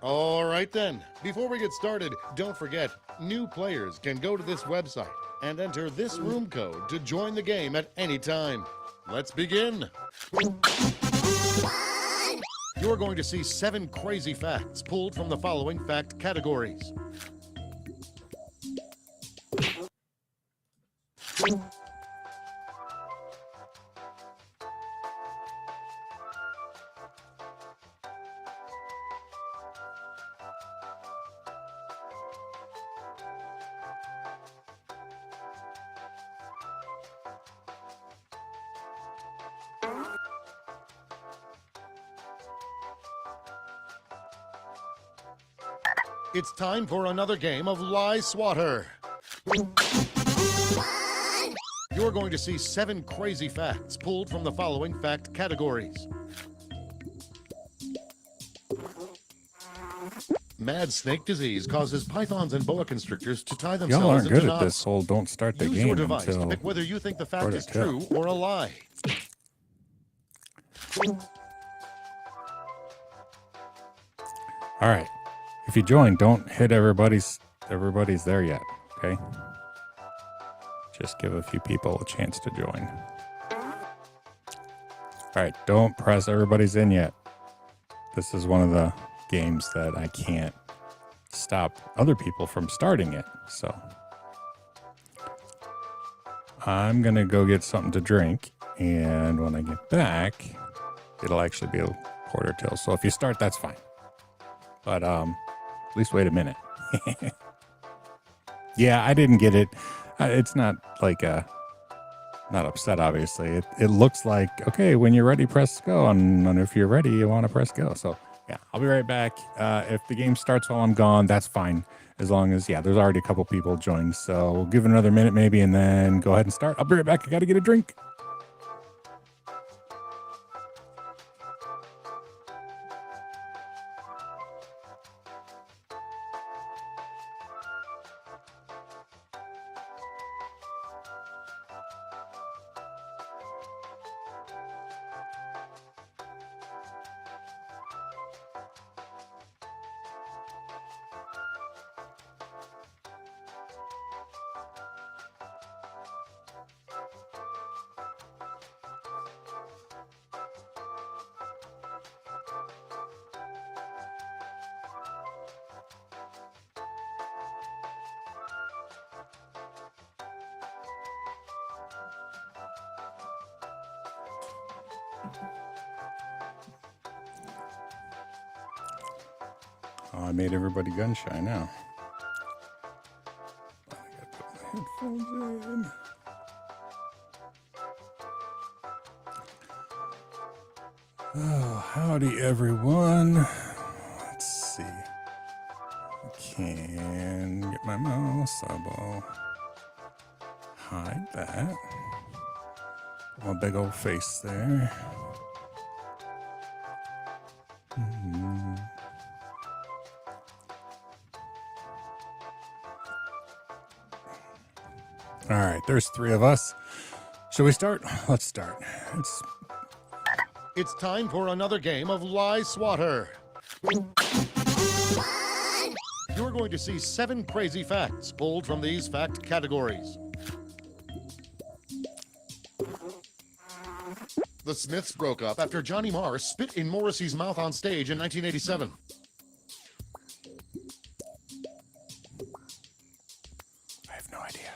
All right then, before we get started, don't forget, new players can go to this website and enter this room code to join the game at any time. Let's begin. You're going to see 7 crazy facts pulled from the following fact categories. It's time for another game of Lie Swatter. You're going to see 7 crazy facts pulled from the following fact categories. Mad snake disease causes pythons and boa constrictors to tie themselves Y'all aren't into good knots. at this whole don't start the Use game your device until to pick whether you think the fact order is till. true or a lie. All right. If you join, don't hit everybody's there yet, okay? Just give a few people a chance to join. All right, don't press everybody's in yet. This is one of the games that I can't stop other people from starting it. So I'm going to go get something to drink, and when I get back, it'll actually be a quarter till. So if you start, that's fine. But at least wait a minute. Yeah, I didn't get it. It's not like not upset, obviously. It looks like, okay, when you're ready, press go. And if you're ready, you want to press go. So, yeah, I'll be right back. If the game starts while I'm gone, that's fine. As long as, yeah, there's already a couple people joined. So we'll give it another minute maybe and then go ahead and start. I'll be right back. I got to get a drink. Oh, I made everybody gun shy now. I gotta put my headphones in. Oh, howdy everyone. Let's see. I can get my mouse. I'll hide that. Put my big old face there. All right, there's 3 of us. Shall we start? Let's start. It's time for another game of Lie Swatter. You're going to see 7 crazy facts pulled from these fact categories. The Smiths broke up after Johnny Marr spit in Morrissey's mouth on stage in 1987. I have no idea.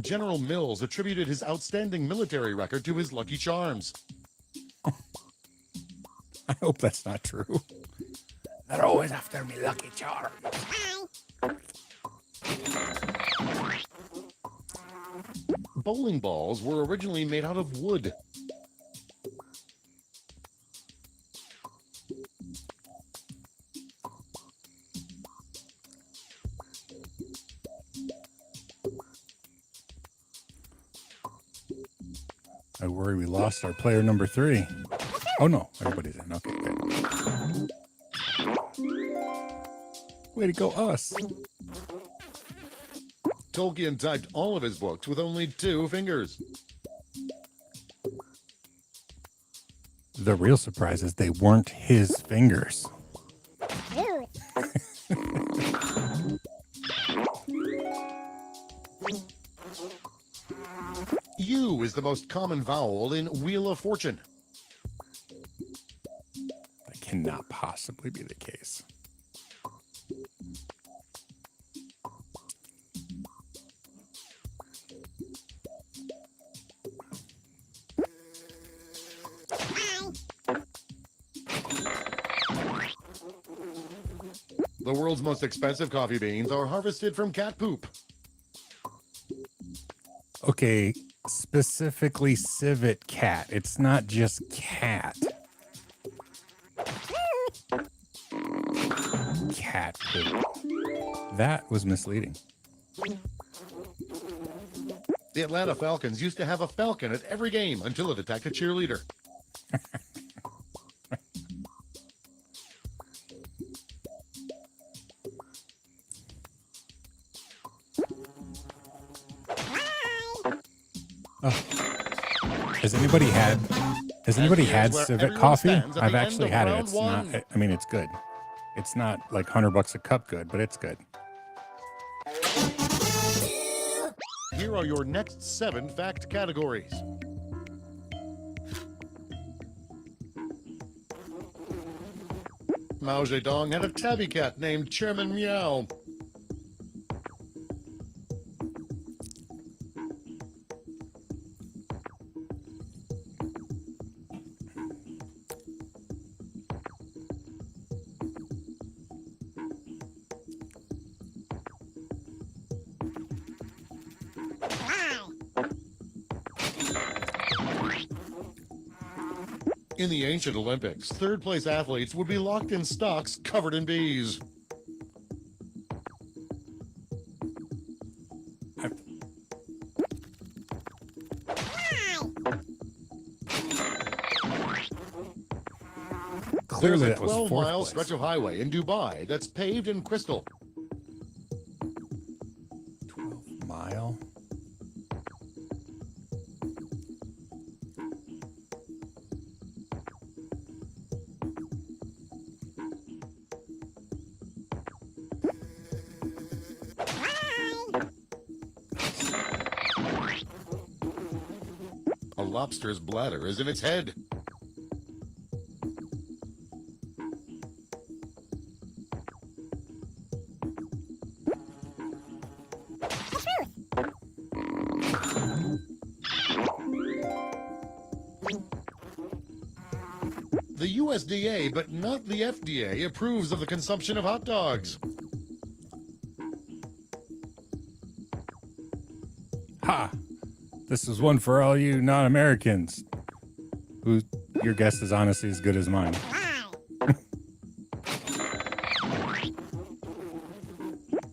General Mills attributed his outstanding military record to his Lucky Charms. I hope that's not true. They're always after me, Lucky Charms. Bowling balls were originally made out of wood. I worry we lost our player number 3. Oh no, everybody's in. Okay, good. Way to go, us. Tolkien typed all of his books with only 2 fingers. The real surprise is they weren't his fingers. U is the most common vowel in Wheel of Fortune. That cannot possibly be the case. The world's most expensive coffee beans are harvested from cat poop. Okay, specifically civet cat. It's not just cat. Cat poop. That was misleading. The Atlanta Falcons used to have a falcon at every game until it attacked a cheerleader. Has anybody had where civet everyone coffee? stands at I've the end actually of had it. round It's one. not. I mean, it's good. It's not like $100 a cup good, but it's good. Here are your next 7 fact categories. Mao Zedong had a tabby cat named Chairman Meow. In the ancient Olympics, third-place athletes would be locked in stocks covered in bees. Clearly, There's a that was 12-mile fourth stretch place. of highway in Dubai that's paved in crystal. 12-mile. A lobster's bladder is in its head. The USDA, but not the FDA, approves of the consumption of hot dogs. Ha! This is one for all you non-Americans. Who your guess is honestly as good as mine.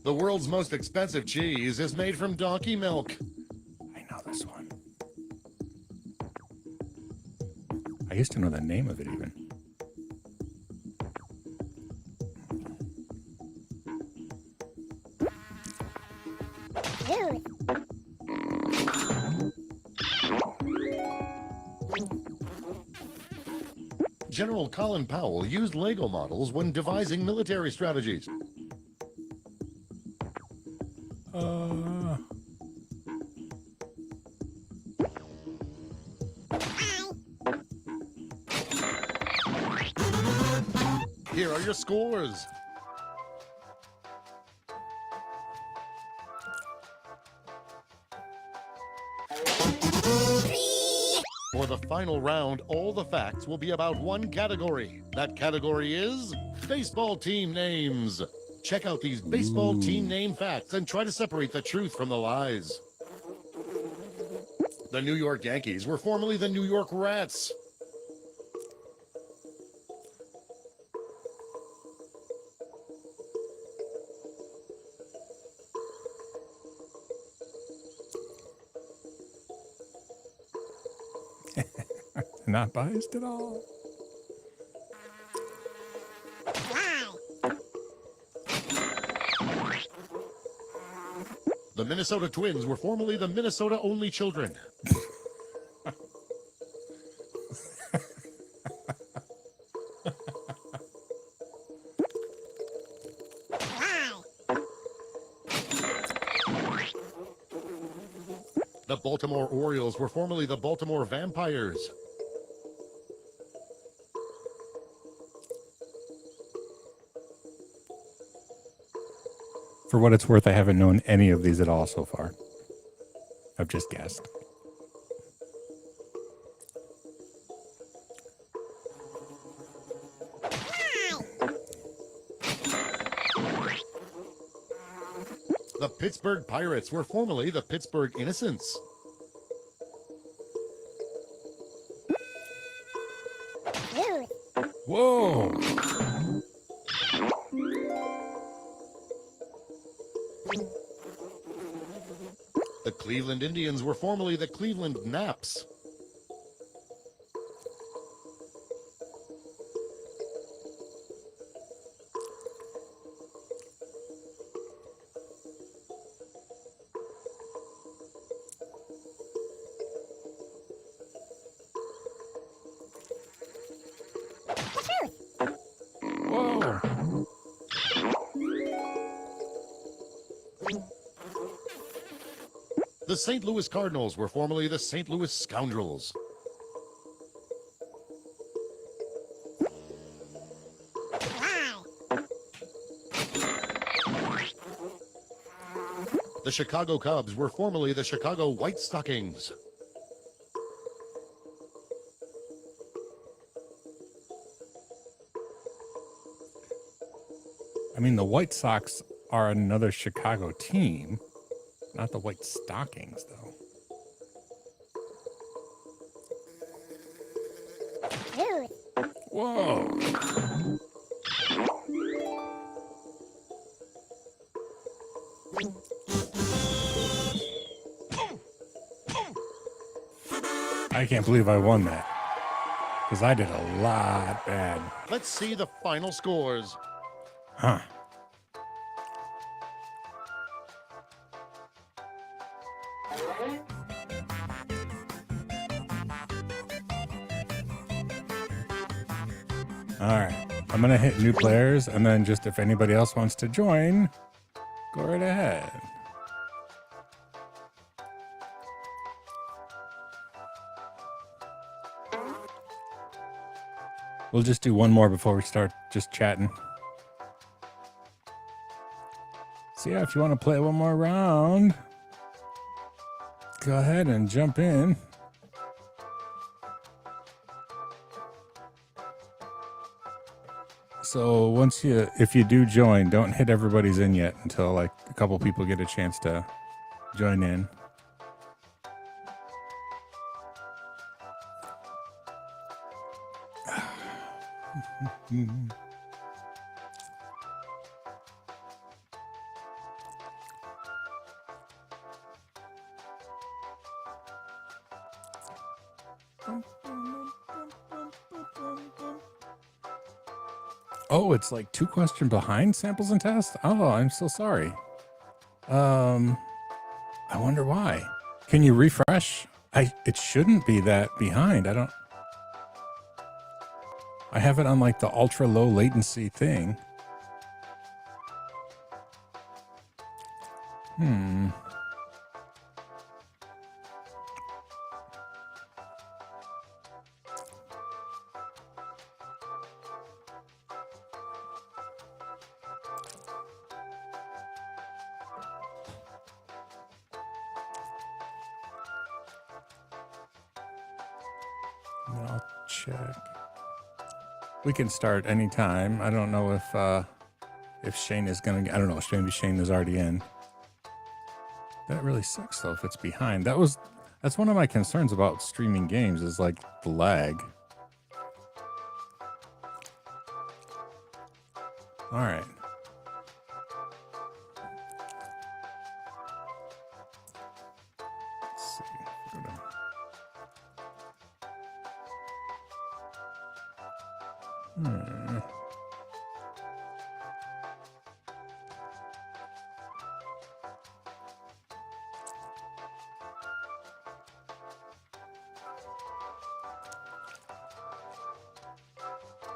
The world's most expensive cheese is made from donkey milk. I know this one. I used to know the name of it even. General Colin Powell used Lego models when devising military strategies. Here are your scores. For the final round, all the facts will be about one category. That category is baseball team names. Check out these baseball team name facts and try to separate the truth from the lies. The New York Yankees were formerly the New York Rats. Not biased at all. The Minnesota Twins were formerly the Minnesota Only Children. The Baltimore Orioles were formerly the Baltimore Vampires. For what it's worth, I haven't known any of these at all so far. I've just guessed. The Pittsburgh Pirates were formerly the Pittsburgh Innocents. Whoa! The Cleveland Indians were formerly the Cleveland Naps. Whoa! The St. Louis Cardinals were formerly the St. Louis Scoundrels. The Chicago Cubs were formerly the Chicago White Stockings. I mean, the White Sox are another Chicago team, not the White Stockings, though. Whoa! I can't believe I won that, because I did a lot bad. Let's see the final scores. Huh. All right, I'm gonna hit new players, and then just if anybody else wants to join, go right ahead. We'll just do one more before we start just chatting. So yeah, if you want to play one more round, go ahead and jump in. So if you do join, don't hit everybody's in yet until like a couple people get a chance to join in. Oh, it's like 2 questions behind samples and tests? Oh, I'm so sorry. I wonder why. Can you refresh? It shouldn't be that behind. I have it on like the ultra low latency thing. I'll check. We can start anytime. I don't know if Shane is gonna. I don't know. Maybe Shane is already in. That really sucks though if it's behind. That's one of my concerns about streaming games is like the lag. All right. Let's see. Go to...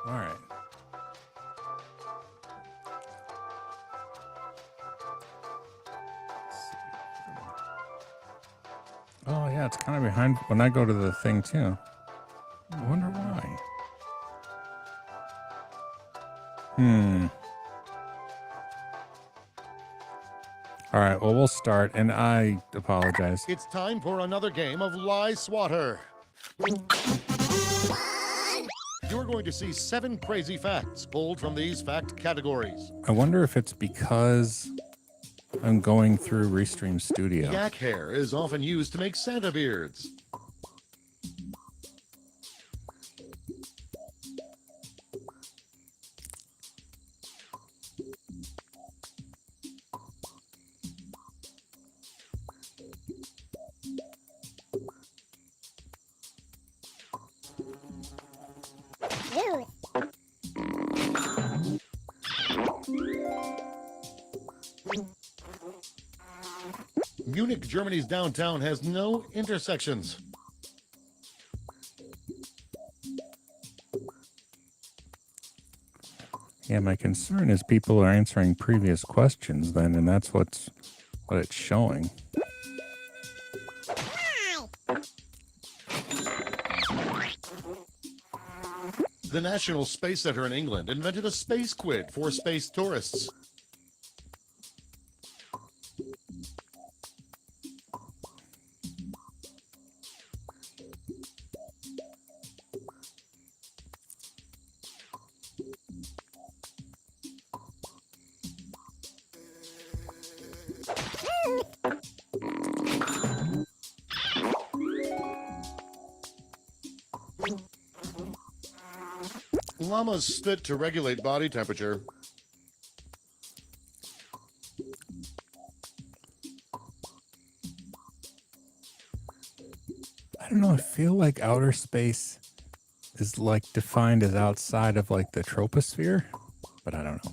All right. Oh, yeah, it's kind of behind when I go to the thing, too. I wonder why. All right, well, we'll start, and I apologize. It's time for another game of Lie Swatter. You're going to see 7 crazy facts pulled from these fact categories. I wonder if it's because I'm going through Restream Studio. Yak hair is often used to make Santa beards. Munich, Germany's downtown has no intersections. Yeah, my concern is people are answering previous questions then, and that's what it's showing. The National Space Center in England invented a space quid for space tourists. Llamas spit to regulate body temperature. I don't know, I feel like outer space is like defined as outside of like the troposphere, but I don't know.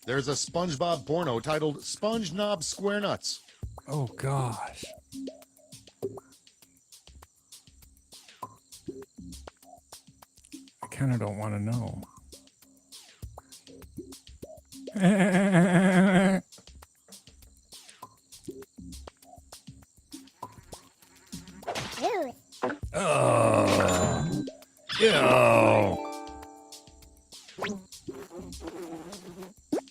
There's a SpongeBob porno titled Sponge Knob Square Nuts. Oh gosh. I kind of don't want to know. Oh. Ew.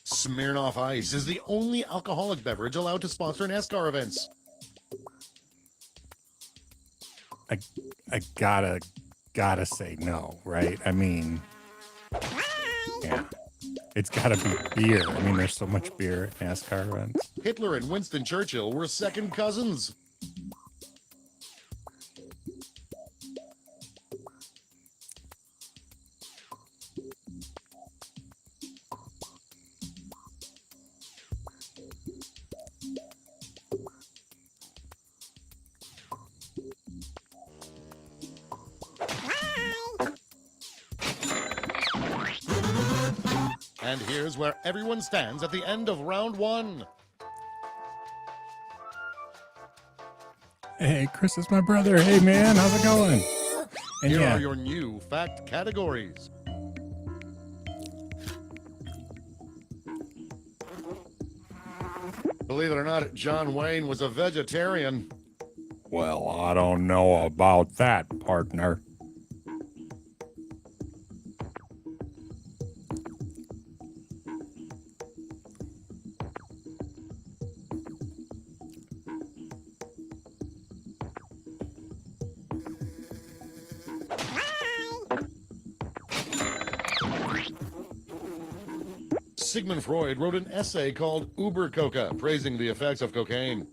Smirnoff Ice is the only alcoholic beverage allowed to sponsor NASCAR events. I gotta say no, right? I mean, yeah, it's gotta be beer. I mean, there's so much beer at NASCAR events. Hitler and Winston Churchill were second cousins. And here's where everyone stands at the end of round 1. Hey, Chris is my brother. Hey, man, how's it going? And Here yeah, are your new fact categories. Believe it or not, John Wayne was a vegetarian. well, I don't know about that, partner. Sigmund Freud wrote an essay called Uber Coca, praising the effects of cocaine.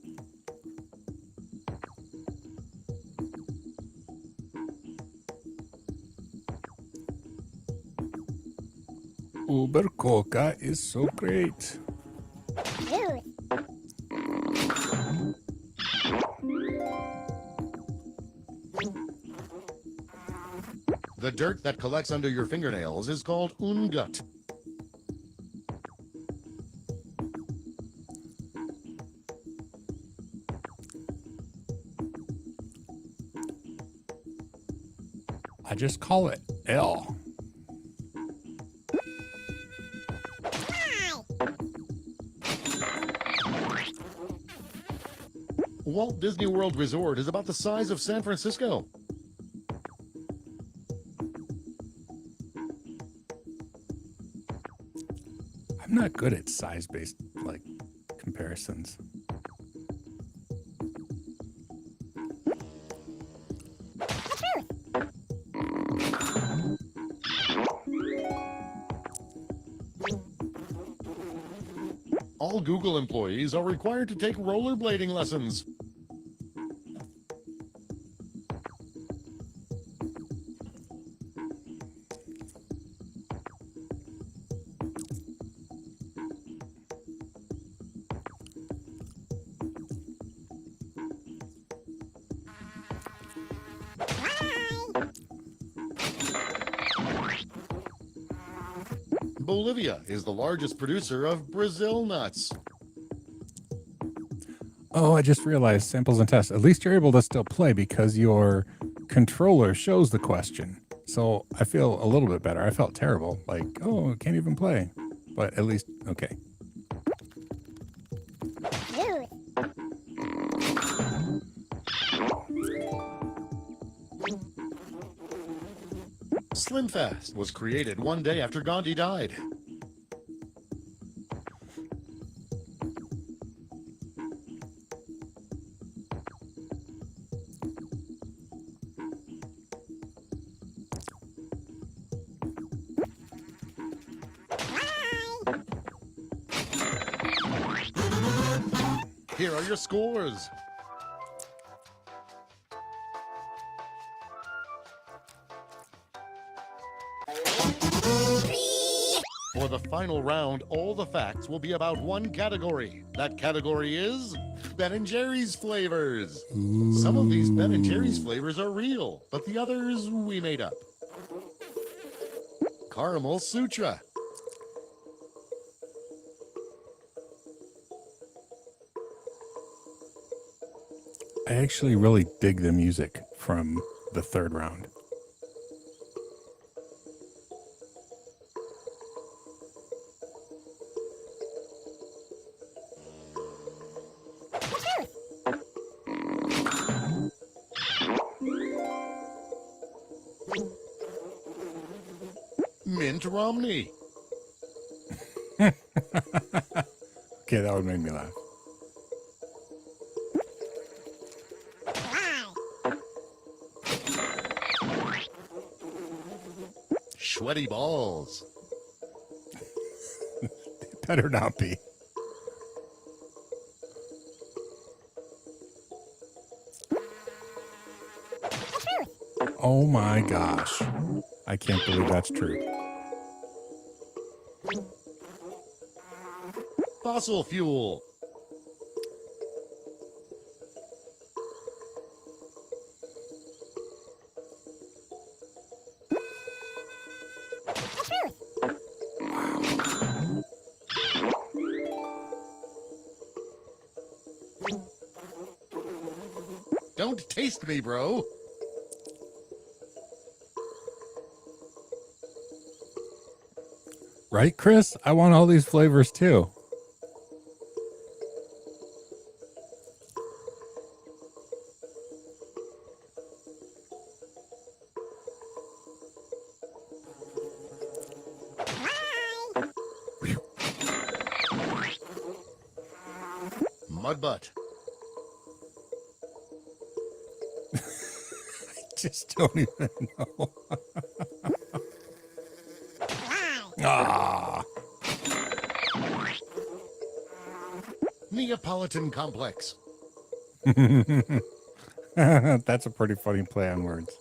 Uber Coca is so great. The dirt that collects under your fingernails is called ungut. I just call it L. Walt Disney World Resort is about the size of San Francisco. I'm not good at size-based like comparisons. All Google employees are required to take rollerblading lessons. Bolivia is the largest producer of Brazil nuts. Oh, I just realized samples and tests. At least you're able to still play because your controller shows the question. So I feel a little bit better. I felt terrible. Like, oh, I can't even play. But at least, okay. Slim Fast was created one day after Gandhi died. Here are your scores. For the final round, all the facts will be about one category. That category is Ben & Jerry's flavors. Some of these Ben & Jerry's flavors are real, but the others we made up. Caramel Sutra. I actually really dig the music from the third round. Mint Romney. Okay, that would make me laugh. Sweaty balls. It better not be. Oh my gosh. I can't believe that's true. Fossil fuel. Don't taste me, bro. Right, Chris? I want all these flavors too. Mud butt. I just don't even know. Ah. Neapolitan complex. That's a pretty funny play on words.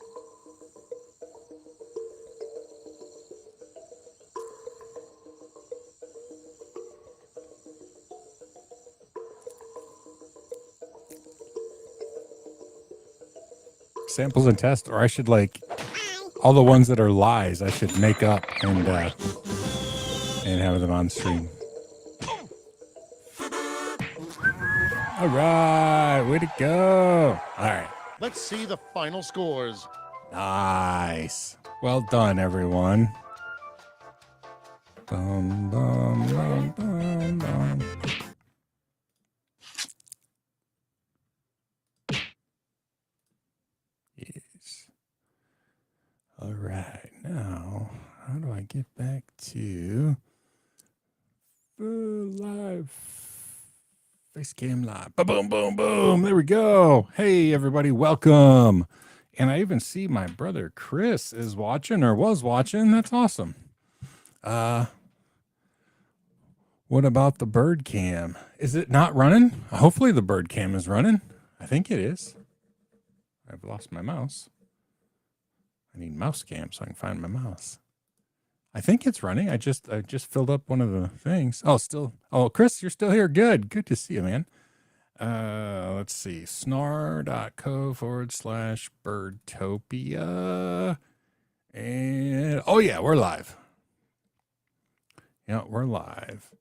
Samples and tests, or I should like all the ones that are lies I should make up and have them on stream. All right, way to go. All right. Let's see the final scores. Nice. Well done, everyone. Bum, bum, bum, bum, bum. Yes. All right. Now, how do I get back to live? Facecam live. Boom, boom, boom. There we go. Hey, everybody. Welcome. And I even see my brother Chris is watching or was watching. That's awesome. What about the bird cam? Is it not running? Hopefully the bird cam is running. I think it is. I've lost my mouse. I need mouse cam so I can find my mouse. I think it's running. I just filled up one of the things. Oh, still. Oh, Chris, you're still here. Good. Good to see you, man. Let's see. Snar.co/birdtopia. And oh yeah, we're live. Yeah, we're live.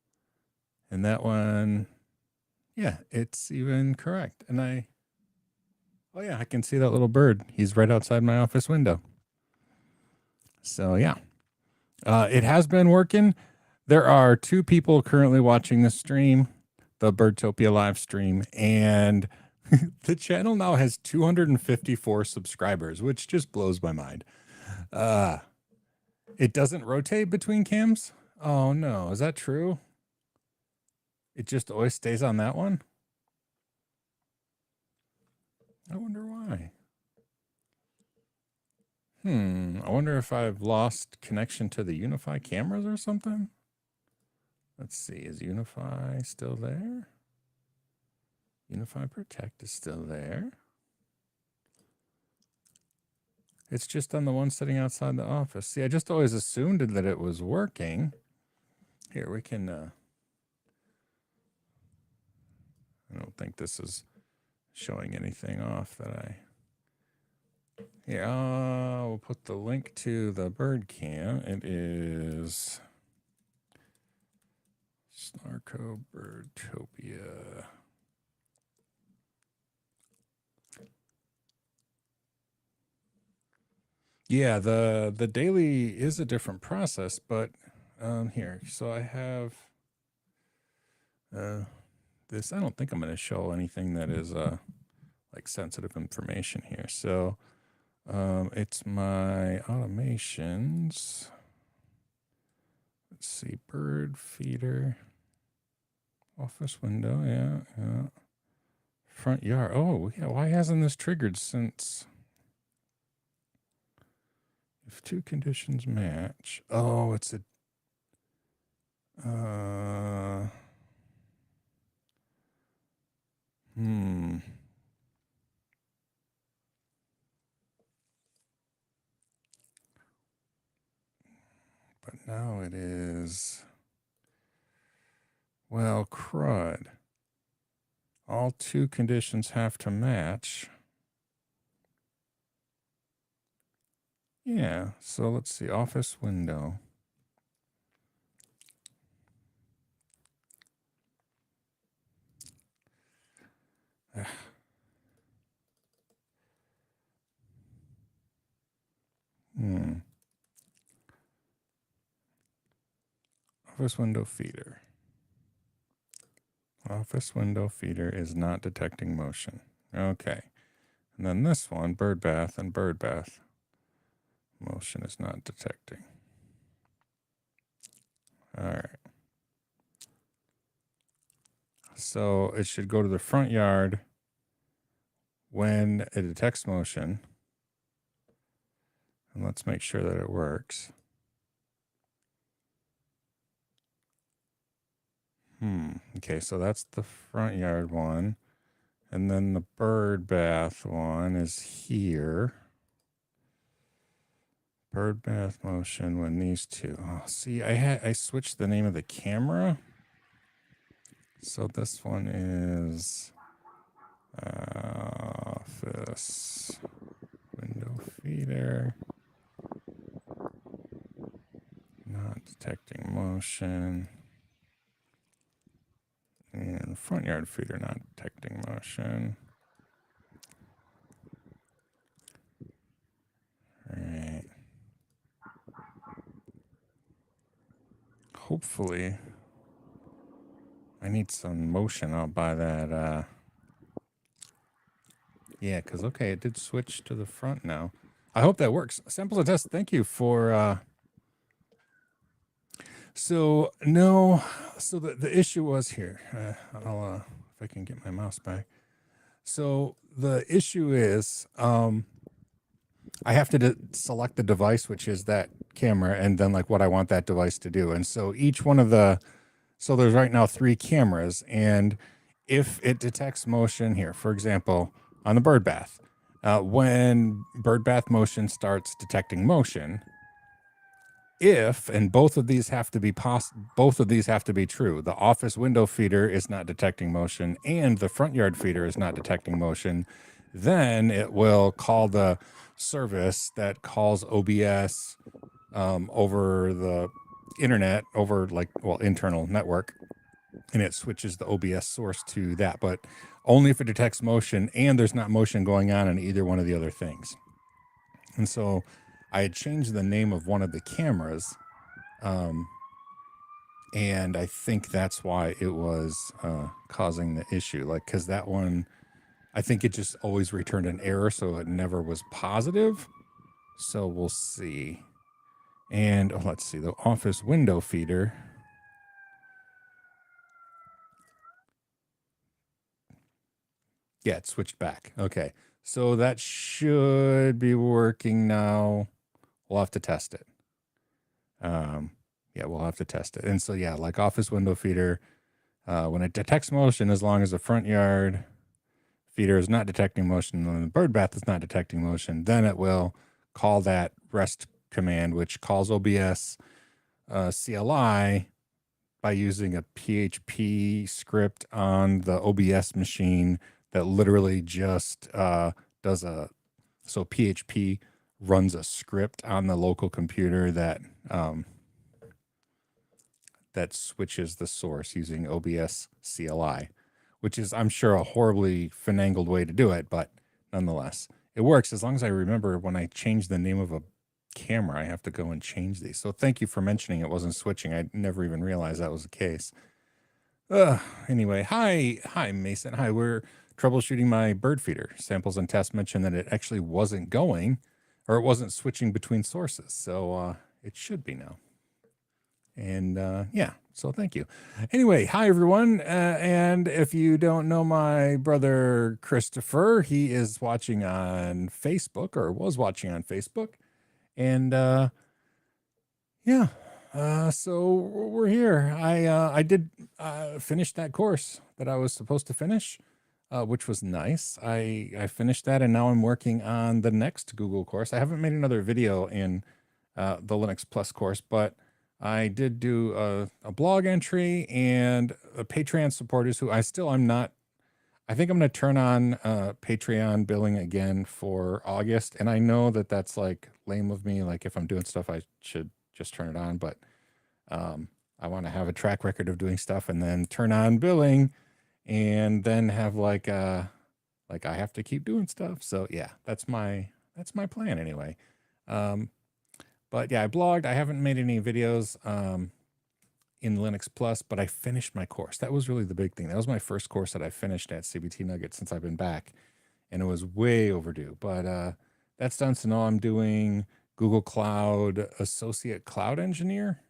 And that one, yeah, it's even correct. And oh yeah, I can see that little bird. He's right outside my office window. So yeah, it has been working. There are 2 people currently watching this stream, the Birdtopia live stream, and the channel now has 254 subscribers, which just blows my mind. It doesn't rotate between cams. Oh no, is that true? It just always stays on that one? I wonder why. I wonder if I've lost connection to the Unify cameras or something. Let's see, is Unify still there? Unify Protect is still there. It's just on the one sitting outside the office. See, I just always assumed that it was working. Here, we can, I don't think this is showing anything off that I, here, we'll put the link to the bird cam. It is Snarko Birdtopia. Yeah, the daily is a different process, but here, so I have this. I don't think I'm going to show anything that is like sensitive information here. So it's my automations. Let's see, bird feeder, office window, yeah. Front yard. Oh, yeah. Why hasn't this triggered since? If 2 conditions match. Oh, it's a. But now it is. Well, crud. All 2 conditions have to match. Yeah, so let's see, office window. Office window feeder. Office window feeder is not detecting motion. Okay. And then this one, bird bath and bird bath. Motion is not detecting. All right. So it should go to the front yard when it detects motion. And let's make sure that it works. Okay, so that's the front yard one. And then the bird bath one is here. Bird bath motion when these 2. Oh, see, I switched the name of the camera. So this one is office window feeder. Not detecting motion. And front yard feeder not detecting motion. hopefully I need some motion. I'll buy that. Yeah, because, okay, it did switch to the front now. I hope that works. Samples and tests, thank you for... So, no. So the issue was here. I'll, if I can get my mouse back. So the issue is I have to select the device, which is that camera, and then like what I want that device to do. And so each one of the... So there's right now 3 cameras, and if it detects motion here, for example, on the bird bath, when bird bath motion starts detecting motion, and both of these have to be true. The office window feeder is not detecting motion, and the front yard feeder is not detecting motion. Then it will call the service that calls OBS over the internet, over internal network, and it switches the OBS source to that, but only if it detects motion and there's not motion going on in either one of the other things. And so I had changed the name of one of the cameras, and I think that's why it was causing the issue. Like, because that one, I think it just always returned an error, so it never was positive. So we'll see. And let's see, the office window feeder. Yeah, it switched back. Okay. So that should be working now. We'll have to test it. Yeah, we'll have to test it. And so, yeah, like office window feeder, when it detects motion, as long as the front yard feeder is not detecting motion and the bird bath is not detecting motion, then it will call that REST command, which calls OBS CLI by using a PHP script on the OBS machine that literally just does so PHP runs a script on the local computer that that switches the source using OBS CLI, which is, I'm sure, a horribly finagled way to do it, but nonetheless, it works as long as I remember when I change the name of a camera, I have to go and change these. So thank you for mentioning it wasn't switching. I never even realized that was the case. Anyway, hi, Mason. Hi, we're troubleshooting my bird feeder. Samples and tests mentioned that it actually wasn't going, or it wasn't switching between sources. So it should be now. And yeah, so thank you. Anyway, hi, everyone. And if you don't know my brother Christopher, he is watching on Facebook, or was watching on Facebook. And yeah. So we're here. I did finish that course that I was supposed to finish, which was nice. I finished that, and now I'm working on the next Google course. I haven't made another video in the Linux Plus course, but I did do a blog entry, and Patreon supporters who I'm not. I think I'm going to turn on Patreon billing again for August, and I know that that's like lame of me. Like, if I'm doing stuff, I should just turn it on, but I want to have a track record of doing stuff and then turn on billing and then have like I have to keep doing stuff. So yeah, that's my plan anyway. But yeah, I blogged. I haven't made any videos in Linux Plus, but I finished my course. That was really the big thing. That was my first course that I finished at CBT Nugget since I've been back, and it was way overdue. But that's done. So now I'm doing Google Cloud Associate Cloud Engineer,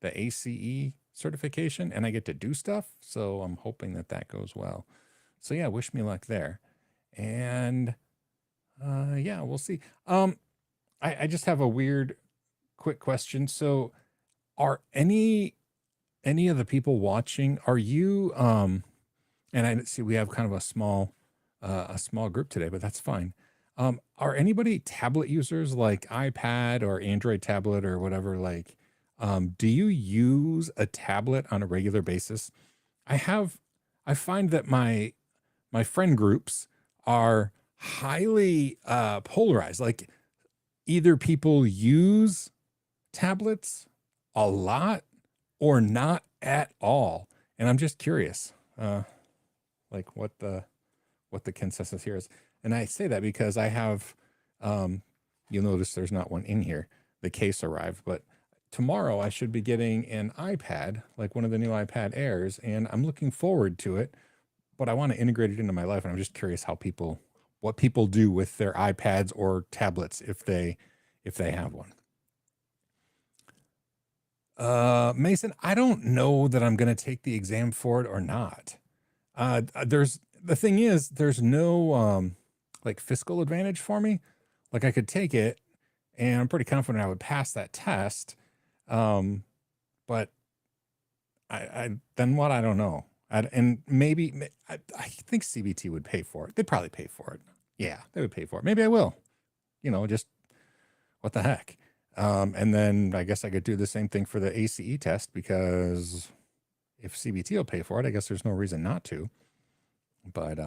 the ACE certification, and I get to do stuff. So I'm hoping that that goes well. So yeah, wish me luck there. And yeah, we'll see. I just have a weird quick question. So are any of the people watching, are you and I see we have kind of a small group today, but that's fine. Are anybody tablet users, like iPad or Android tablet or whatever? Like, do you use a tablet on a regular basis? I find that my friend groups are highly polarized. Like, either people use tablets a lot or not at all. And I'm just curious, like what the consensus here is. And I say that because I have, you'll notice there's not one in here. The case arrived, but tomorrow I should be getting an iPad, like one of the new iPad Airs, and I'm looking forward to it, but I want to integrate it into my life. And I'm just curious what people do with their iPads or tablets if they have one. Mason, I don't know that I'm going to take the exam for it or not. The thing is, there's no like fiscal advantage for me. Like I could take it and I'm pretty confident I would pass that test. But I then what? I don't know. And maybe I think CBT would pay for it. They'd probably pay for it. Yeah, they would pay for it. Maybe I will. Just what the heck. And then I guess I could do the same thing for the ACE test, because if CBT will pay for it, I guess there's no reason not to. But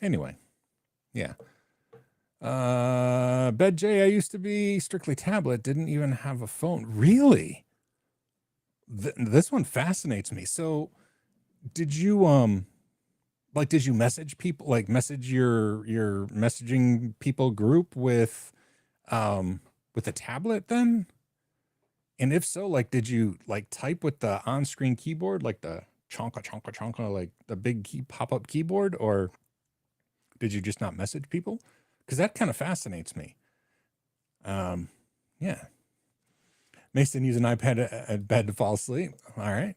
anyway, yeah. Bed J, I used to be strictly tablet, didn't even have a phone. Really? This one fascinates me. So did you did you message people, like message your messaging people group with a tablet then? And if so, like, did you like type with the on-screen keyboard, like the chonka chonka chonka, like the big pop-up keyboard, or did you just not message people? Because that kind of fascinates me. Yeah. Mason use an iPad at bed to fall asleep. All right.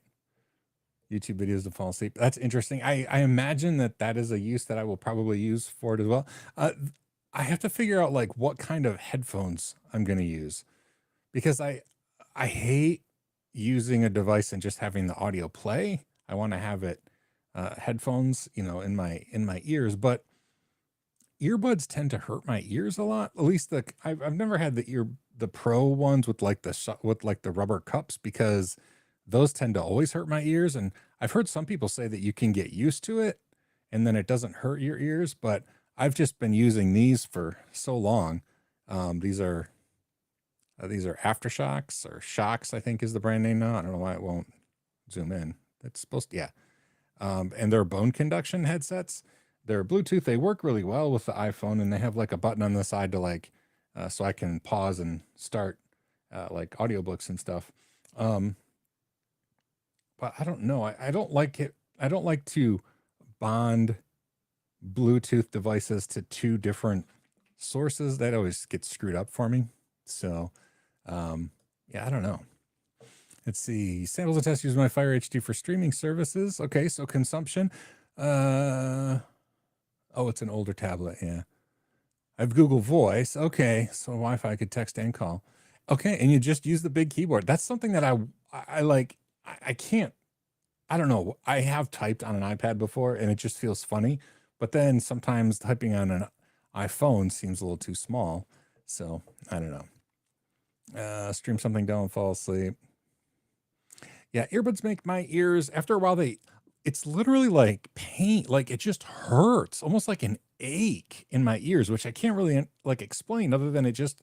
YouTube videos to fall asleep. That's interesting. I imagine that is a use that I will probably use for it as well. I have to figure out like what kind of headphones I'm going to use, because I hate using a device and just having the audio play. I want to have it headphones, in my ears, but earbuds tend to hurt my ears a lot. At least I've never had the pro ones with like the rubber cups, because those tend to always hurt my ears. And I've heard some people say that you can get used to it and then it doesn't hurt your ears, but I've just been using these for so long. These are Aftershocks, or Shocks, I think is the brand name now. I don't know why it won't zoom in. It's supposed to, yeah. And they're bone conduction headsets. They're Bluetooth. They work really well with the iPhone, and they have like a button on the side to like, so I can pause and start like audiobooks and stuff. But I don't know. I don't like it. I don't like to bond Bluetooth devices to two different sources. That always gets screwed up for me. So, yeah, I don't know. Let's see. Samples and tests use my Fire HD for streaming services. Okay, so consumption. Oh, it's an older tablet. Yeah. I have Google Voice. Okay, so Wi-Fi, could text and call. Okay, and you just use the big keyboard. That's something that I like. I can't. I don't know. I have typed on an iPad before, and it just feels funny. But then sometimes typing on an iPhone seems a little too small. So I don't know. Stream something, don't fall asleep. Yeah, earbuds make my ears, after a while, it's literally like pain. Like it just hurts, almost like an ache in my ears, which I can't really like explain, other than it just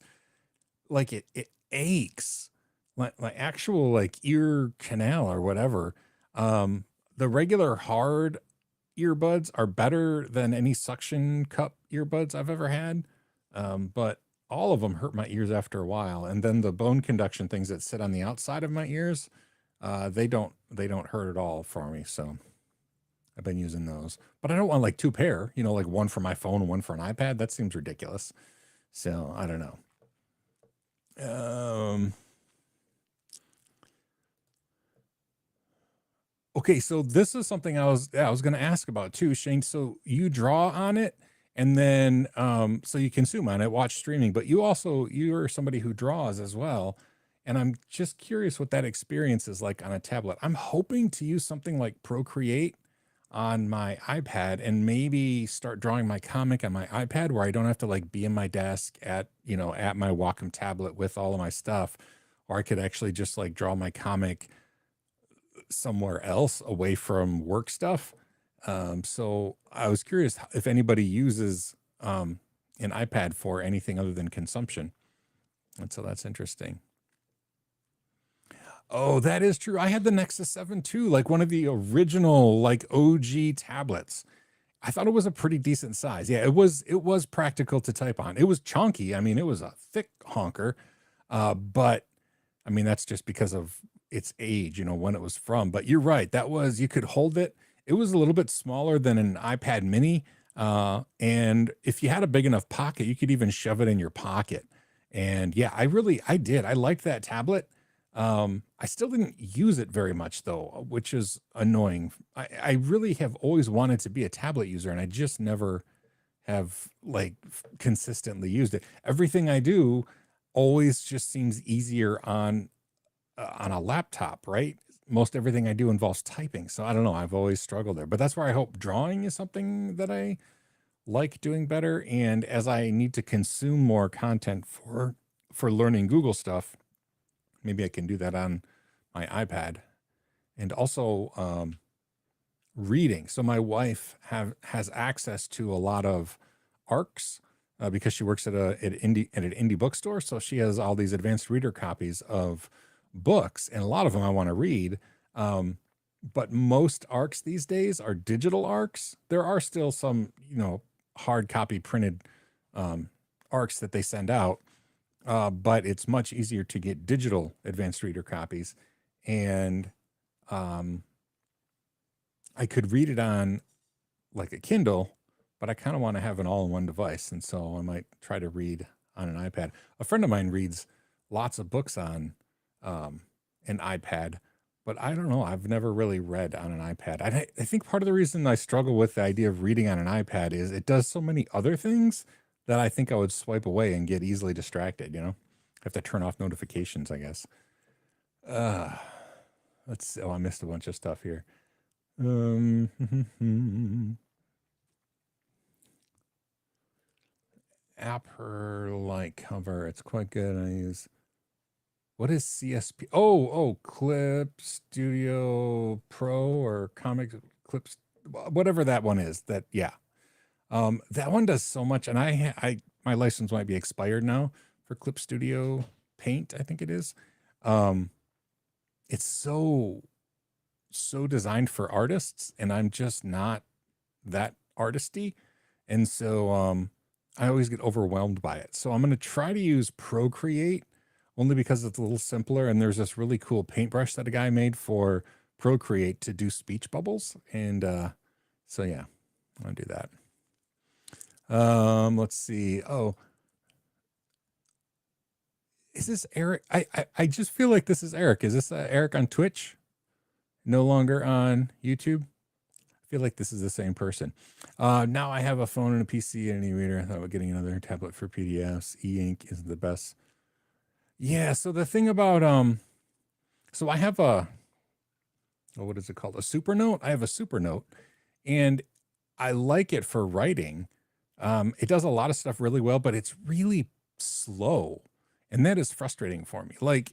like it aches, like my actual like ear canal or whatever. The regular hard earbuds are better than any suction cup earbuds I've ever had. But all of them hurt my ears after a while. And then the bone conduction things that sit on the outside of my ears, they don't hurt at all for me. So I've been using those, but I don't want like two pair, like one for my phone and one for an iPad. That seems ridiculous. So I don't know. Okay, so this is something I was going to ask about too, Shane. So you draw on it, and then so you consume on it, watch streaming, but you're somebody who draws as well. And I'm just curious what that experience is like on a tablet. I'm hoping to use something like Procreate on my iPad and maybe start drawing my comic on my iPad, where I don't have to like be in my desk at my Wacom tablet with all of my stuff, or I could actually just like draw my comic somewhere else away from work stuff. So I was curious if anybody uses an iPad for anything other than consumption. And so that's interesting. Oh, that is true. I had the Nexus 7 too, like one of the original like OG tablets. I thought it was a pretty decent size. Yeah, it was practical to type on. It was chunky. I mean, it was a thick honker. But I mean, that's just because of its age, when it was from. But you're right. You could hold it. It was a little bit smaller than an iPad mini. And if you had a big enough pocket, you could even shove it in your pocket. And yeah, I did. I liked that tablet. I still didn't use it very much though, which is annoying. I really have always wanted to be a tablet user, and I just never have like consistently used it. Everything I do always just seems easier on a laptop, right? Most everything I do involves typing. So I don't know. I've always struggled there, but that's where I hope drawing is something that I like doing better. And as I need to consume more content for learning Google stuff, maybe I can do that on my iPad. And also reading. So my wife has access to a lot of ARCs because she works at an indie bookstore. So she has all these advanced reader copies of books, and a lot of them I want to read. But most ARCs these days are digital ARCs. There are still some, hard copy printed ARCs that they send out, but it's much easier to get digital advanced reader copies. And I could read it on like a Kindle, but I kind of want to have an all-in-one device. And so I might try to read on an iPad. A friend of mine reads lots of books on an iPad, but I don't know. I've never really read on an iPad. I think part of the reason I struggle with the idea of reading on an iPad is it does so many other things that I think I would swipe away and get easily distracted, I have to turn off notifications, I guess. Let's see. Oh, I missed a bunch of stuff here. App her like cover. It's quite good. I use. What is CSP? Oh, Clip Studio Pro or Comic Clips, whatever that one is. That that one does so much, and my license might be expired now for Clip Studio Paint. I think it is. It's so designed for artists, and I'm just not that artisty, and so I always get overwhelmed by it. So I'm going to try to use Procreate only because it's a little simpler, and there's this really cool paintbrush that a guy made for Procreate to do speech bubbles, and so yeah, I'll do that. Let's see. Oh, is this Eric? I just feel like this is Eric. Is this Eric on Twitch? No longer on YouTube? I feel like this is the same person. Now I have a phone and a PC and an e-reader. I thought about getting another tablet for PDFs. E-ink is the best. Yeah, so the thing about so I have what is it called? A Supernote. I have a Supernote, and I like it for writing. It does a lot of stuff really well, but it's really slow, and that is frustrating for me. Like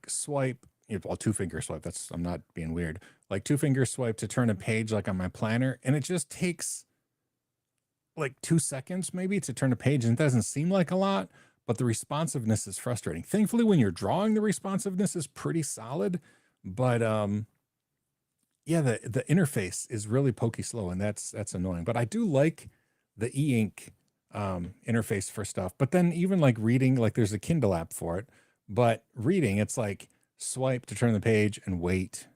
swipe, well, 2-finger swipe. I'm not being weird. Like 2-finger swipe to turn a page, like on my planner, and it just takes like 2 seconds maybe to turn a page, and it doesn't seem like a lot, but the responsiveness is frustrating. Thankfully, when you're drawing, the responsiveness is pretty solid, but yeah, the interface is really pokey slow, and that's annoying. But I do like the e-ink interface for stuff. But then even like reading, like there's a Kindle app for it, but reading, it's like swipe to turn the page and wait,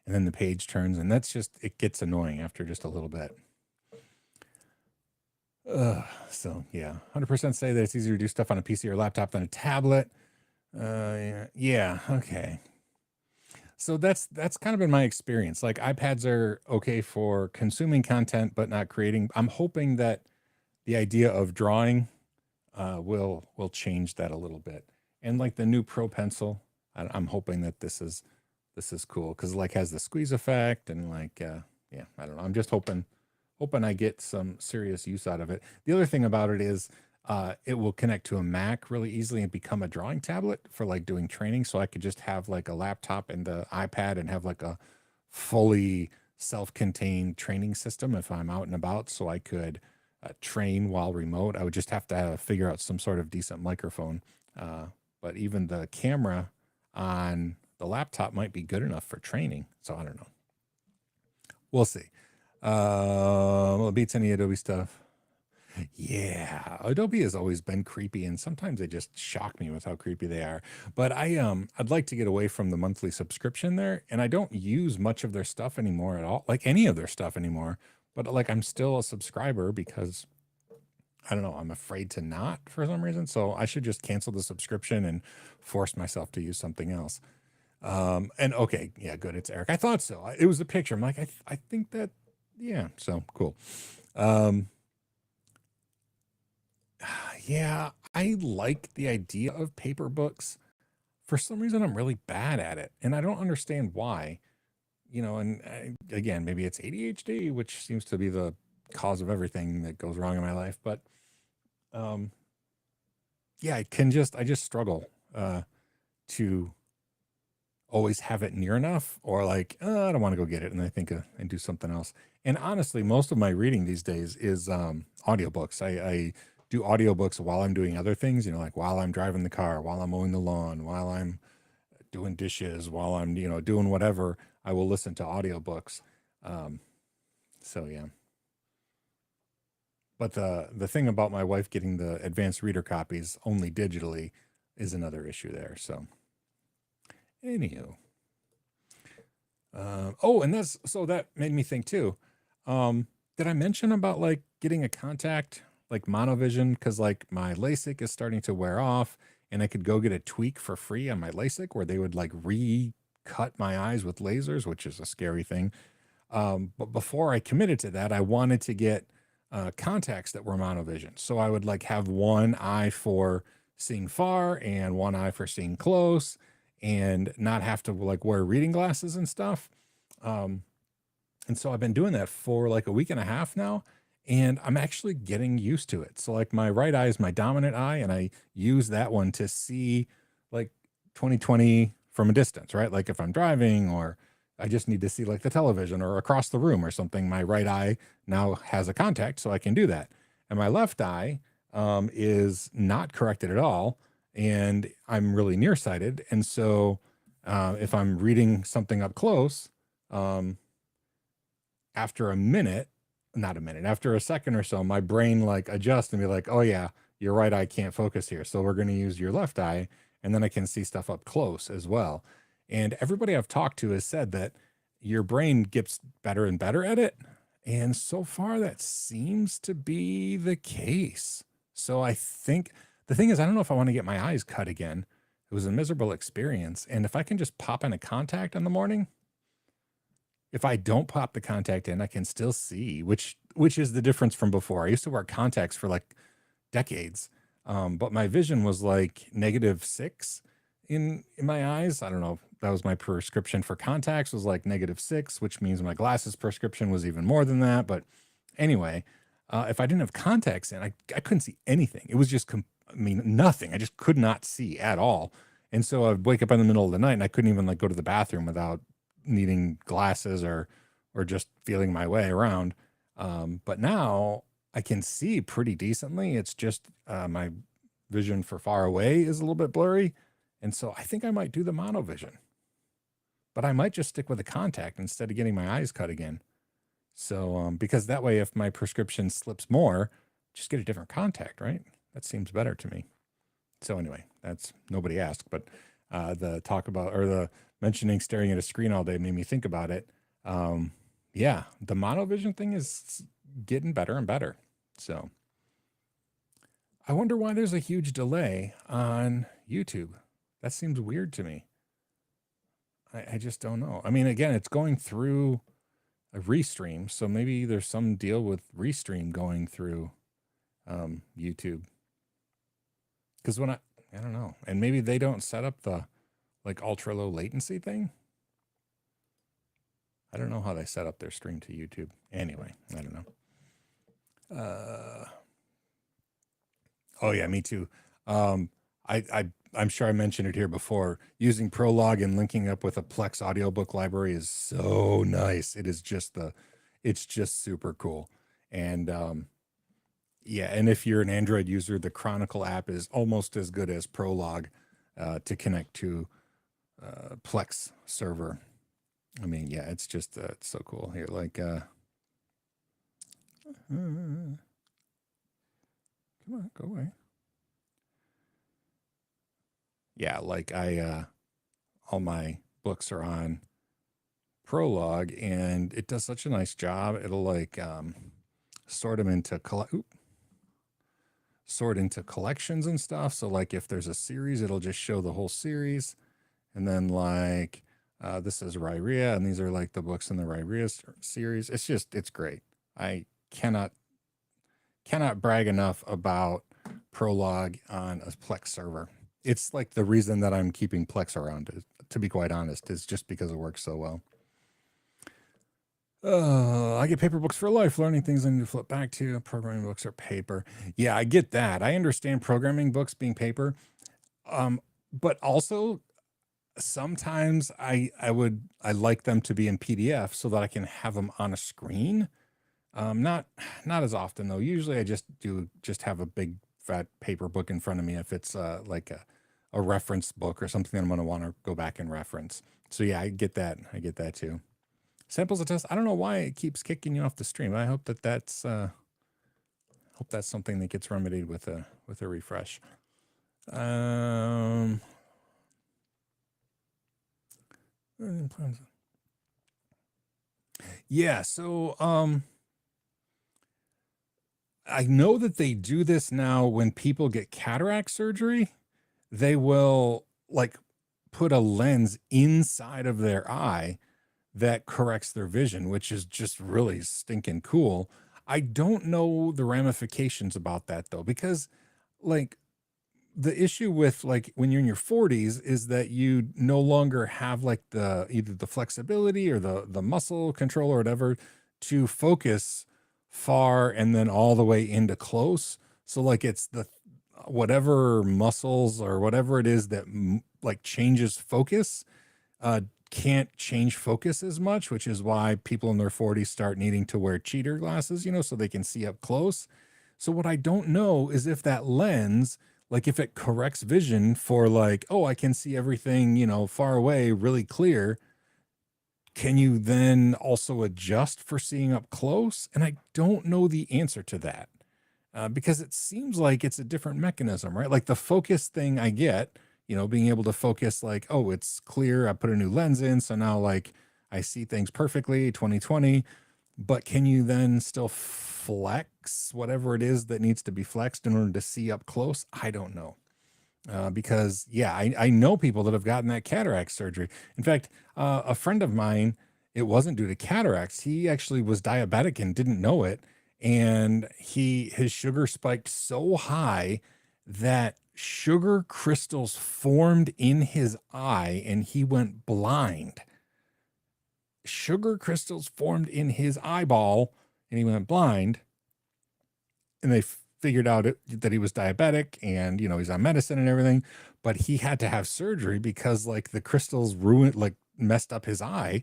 and then the page turns, and it gets annoying after just a little bit. So yeah, 100% say that it's easier to do stuff on a PC or laptop than a tablet. Yeah, okay. So that's kind of been my experience. Like iPads are okay for consuming content, but not creating. I'm hoping that the idea of drawing will change that a little bit. And like the new Pro Pencil, I'm hoping that this is cool because it like has the squeeze effect and like yeah, I don't know. I'm just hoping I get some serious use out of it. The other thing about it is it will connect to a Mac really easily and become a drawing tablet for like doing training. So I could just have like a laptop and the iPad and have like a fully self-contained training system if I'm out and about. So I could train while remote. I would just have to figure out some sort of decent microphone. But even the camera on the laptop might be good enough for training. So I don't know. We'll see. Well, it beats any Adobe stuff. Yeah, Adobe has always been creepy, and sometimes they just shock me with how creepy they are. But I'd like to get away from the monthly subscription there, and I don't use much of their stuff anymore at all, like any of their stuff anymore. But like I'm still a subscriber because I don't know, I'm afraid to not for some reason. So I should just cancel the subscription and force myself to use something else. And okay, yeah, good. It's Eric. I thought so. It was the picture. I'm like, I think that, yeah. So cool. Um, yeah, I like the idea of paper books. For some reason, I'm really bad at it, and I don't understand why. And again, maybe it's ADHD, which seems to be the cause of everything that goes wrong in my life. But um, yeah, I just struggle to always have it near enough, or like, I don't want to go get it, and I think and do something else. And honestly, most of my reading these days is audiobooks. I do audiobooks while I'm doing other things, like while I'm driving the car, while I'm mowing the lawn, while I'm doing dishes, while I'm, doing whatever. I will listen to audiobooks. Um, so yeah. But the thing about my wife getting the advanced reader copies only digitally is another issue there. So anywho. Oh, and that made me think too. Did I mention about like getting a contact like monovision? Because like my LASIK is starting to wear off, and I could go get a tweak for free on my LASIK where they would like recut my eyes with lasers, which is a scary thing. But before I committed to that, I wanted to get contacts that were monovision. So I would like have one eye for seeing far and one eye for seeing close, and not have to like wear reading glasses and stuff. Um, and so I've been doing that for like a week and a half now, and I'm actually getting used to it. So like my right eye is my dominant eye, and I use that one to see like 20/20 from a distance, right? Like if I'm driving or I just need to see like the television or across the room or something, my right eye now has a contact so I can do that. And my left eye is not corrected at all, and I'm really nearsighted. And so if I'm reading something up close, um, after a minute, not a minute, after a second or so, my brain like adjusts and be like, oh yeah, your right eye can't focus here. So we're going to use your left eye. And then I can see stuff up close as well. And everybody I've talked to has said that your brain gets better and better at it. And so far, that seems to be the case. So I think the thing is, I don't know if I want to get my eyes cut again. It was a miserable experience. And if I can just pop in a contact in the morning, if I don't pop the contact in, I can still see, which is the difference from before. I used to wear contacts for like decades, but my vision was like -6 in my eyes. I don't know. That was my prescription for contacts was like -6, which means my glasses prescription was even more than that. But anyway, if I didn't have contacts in, I couldn't see anything. It was just, I mean, nothing. I just could not see at all. And so I'd wake up in the middle of the night and I couldn't even like go to the bathroom without needing glasses or just feeling my way around. But now I can see pretty decently. It's just my vision for far away is a little bit blurry. And so I think I might do the monovision, but I might just stick with the contact instead of getting my eyes cut again. So, because that way, if my prescription slips more, just get a different contact, right? That seems better to me. So anyway, that's nobody asked, but the talk about or the mentioning staring at a screen all day made me think about it. Yeah, the monovision thing is getting better and better. So I wonder why there's a huge delay on YouTube. That seems weird to me. I just don't know. I mean, again, it's going through a restream, so maybe there's some deal with restream going through YouTube. Because when I don't know, and maybe they don't set up the like ultra low latency thing. I don't know how they set up their stream to YouTube. Anyway, I don't know. Oh yeah, me too. I'm sure I mentioned it here before. Using Prolog and linking up with a Plex audiobook library is so nice. It is just it's just super cool. And yeah, and if you're an Android user, the Chronicle app is almost as good as Prolog to connect to Plex server. I mean, yeah, it's just it's so cool here. Like Come on, go away. Yeah, like all my books are on Prologue, and it does such a nice job. It'll like sort them into sort into collections and stuff. So like if there's a series, it'll just show the whole series, and then like this is Rhyria, and these are like the books in the Rhyria series. It's great. I cannot brag enough about Prologue on a Plex server. It's like the reason that I'm keeping Plex around, to be quite honest, is just because it works so well. I get paper books for life, learning things I need to flip back to. Programming books are paper. Yeah, I get that. I understand programming books being paper. But also sometimes I like them to be in PDF so that I can have them on a screen. Not as often though. Usually I just have a big fat paper book in front of me if it's like a reference book or something that I'm going to want to go back and reference. So yeah, I get that. I get that too. Samples a test. I don't know why it keeps kicking you off the stream. I hope that's something that gets remedied with a refresh. Yeah, so I know that they do this now when people get cataract surgery. They will like put a lens inside of their eye that corrects their vision, which is just really stinking cool. I don't know the ramifications about that though, because like the issue with like when you're in your 40s is that you no longer have like the either the flexibility or the muscle control or whatever to focus far and then all the way into close. So like it's the whatever muscles or whatever it is that like changes focus can't change focus as much, which is why people in their 40s start needing to wear cheater glasses, so they can see up close. So what I don't know is if that lens, like if it corrects vision for like, oh, I can see everything, far away, really clear. Can you then also adjust for seeing up close? And I don't know the answer to that because it seems like it's a different mechanism, right? Like the focus thing I get, being able to focus like, oh, it's clear. I put a new lens in. So now like I see things perfectly 20/20, but can you then still flex whatever it is that needs to be flexed in order to see up close? I don't know. Because yeah, I know people that have gotten that cataract surgery. In fact, a friend of mine, it wasn't due to cataracts. He actually was diabetic and didn't know it. And his sugar spiked so high that sugar crystals formed in his eye and he went blind. Sugar crystals formed in his eyeball and he went blind. And they figured out that he was diabetic and, he's on medicine and everything, but he had to have surgery because like the crystals messed up his eye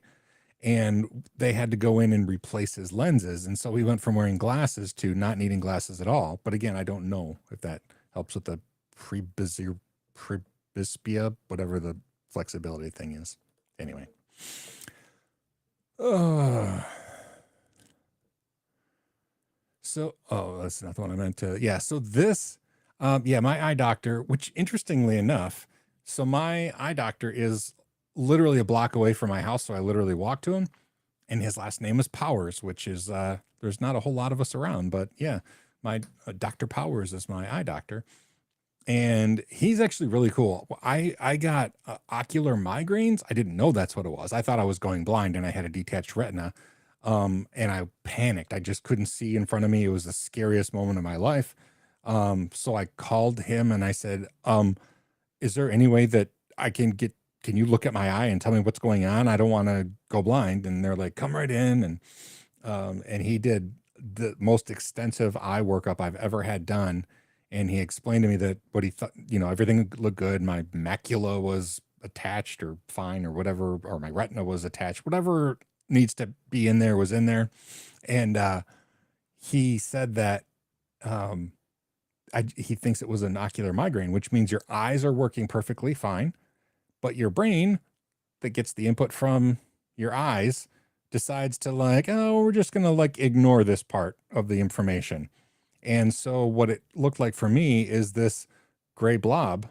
and they had to go in and replace his lenses. And so he went from wearing glasses to not needing glasses at all. But again, I don't know if that helps with the presbyopia, whatever the flexibility thing is. Anyway. So, that's not the one I meant to. Yeah. So this, my eye doctor, which interestingly enough, so my eye doctor is literally a block away from my house. So I literally walk to him and his last name is Powers, which is, there's not a whole lot of us around, but yeah, my Dr. Powers is my eye doctor. And he's actually really cool. I got ocular migraines. I didn't know that's what it was. I thought I was going blind and I had a detached retina. And I panicked. I just couldn't see in front of me. It was the scariest moment of my life. So I called him and I said, is there any way that can you look at my eye and tell me what's going on? I don't want to go blind. And they're like, come right in. And he did the most extensive eye workup I've ever had done. And he explained to me that what he thought, everything looked good. My macula was attached or fine or whatever, or my retina was attached, whatever needs to be in there was in there. And he said that he thinks it was an ocular migraine, which means your eyes are working perfectly fine, but your brain that gets the input from your eyes decides to like, oh, we're just going to like ignore this part of the information. And so what it looked like for me is this gray blob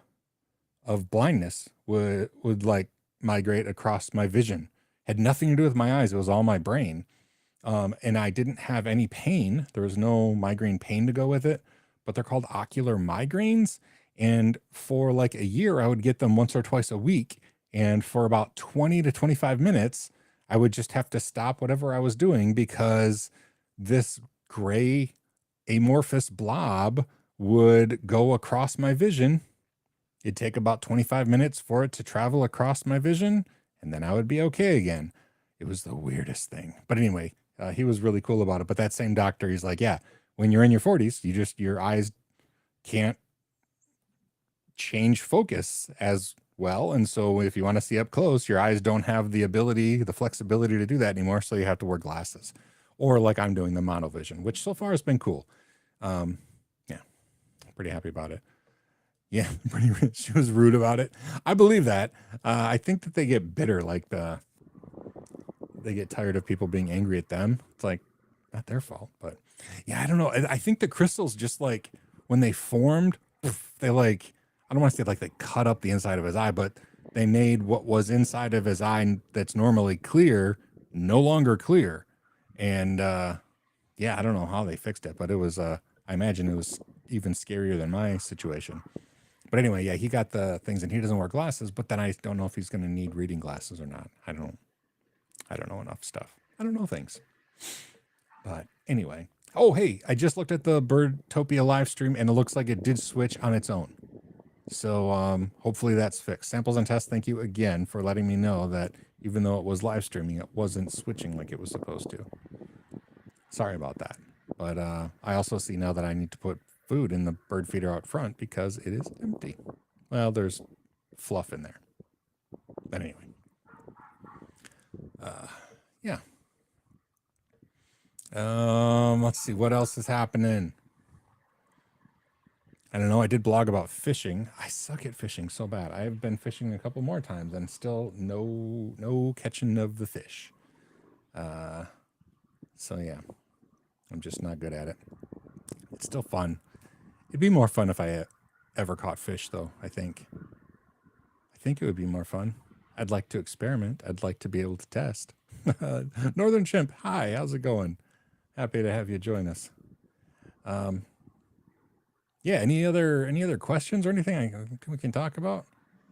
of blindness would like migrate across my vision. Had nothing to do with my eyes. It was all my brain. And I didn't have any pain. There was no migraine pain to go with it, but they're called ocular migraines. And for like a year, I would get them once or twice a week. And for about 20 to 25 minutes, I would just have to stop whatever I was doing because this gray amorphous blob would go across my vision. It'd take about 25 minutes for it to travel across my vision, and then I would be okay again. It was the weirdest thing. But anyway, he was really cool about it. But that same doctor, he's like, yeah, when you're in your 40s, your eyes can't change focus as well. And so if you want to see up close, your eyes don't have the ability, the flexibility to do that anymore. So you have to wear glasses, or like I'm doing, the monovision, which so far has been cool. Yeah, pretty happy about it. Yeah, she was rude about it. I believe that. I think that they get bitter, like they get tired of people being angry at them. It's like not their fault, but yeah, I don't know. I think the crystals just like when they formed, they like, I don't want to say like they cut up the inside of his eye, but they made what was inside of his eye that's normally clear no longer clear. And yeah, I don't know how they fixed it, but it was I imagine it was even scarier than my situation. But anyway, yeah, he got the things, and he doesn't wear glasses, but then I don't know if he's going to need reading glasses or not. I don't know enough stuff. I don't know things. But anyway. Oh, hey, I just looked at the Birdtopia live stream, and it looks like it did switch on its own. So hopefully that's fixed. Samples and Tests, thank you again for letting me know that even though it was live streaming, it wasn't switching like it was supposed to. Sorry about that. But I also see now that I need to put food in the bird feeder out front because it is empty. Well, there's fluff in there. But anyway. Yeah. Let's see what else is happening. I don't know. I did blog about fishing. I suck at fishing so bad. I've been fishing a couple more times and still no catching of the fish. So yeah, I'm just not good at it. It's still fun. It'd be more fun if I ever caught fish, though. I think it would be more fun. I'd like to experiment. I'd like to be able to test. Northern Chimp, hi, how's it going? Happy to have you join us. Yeah, any other questions or anything we can talk about?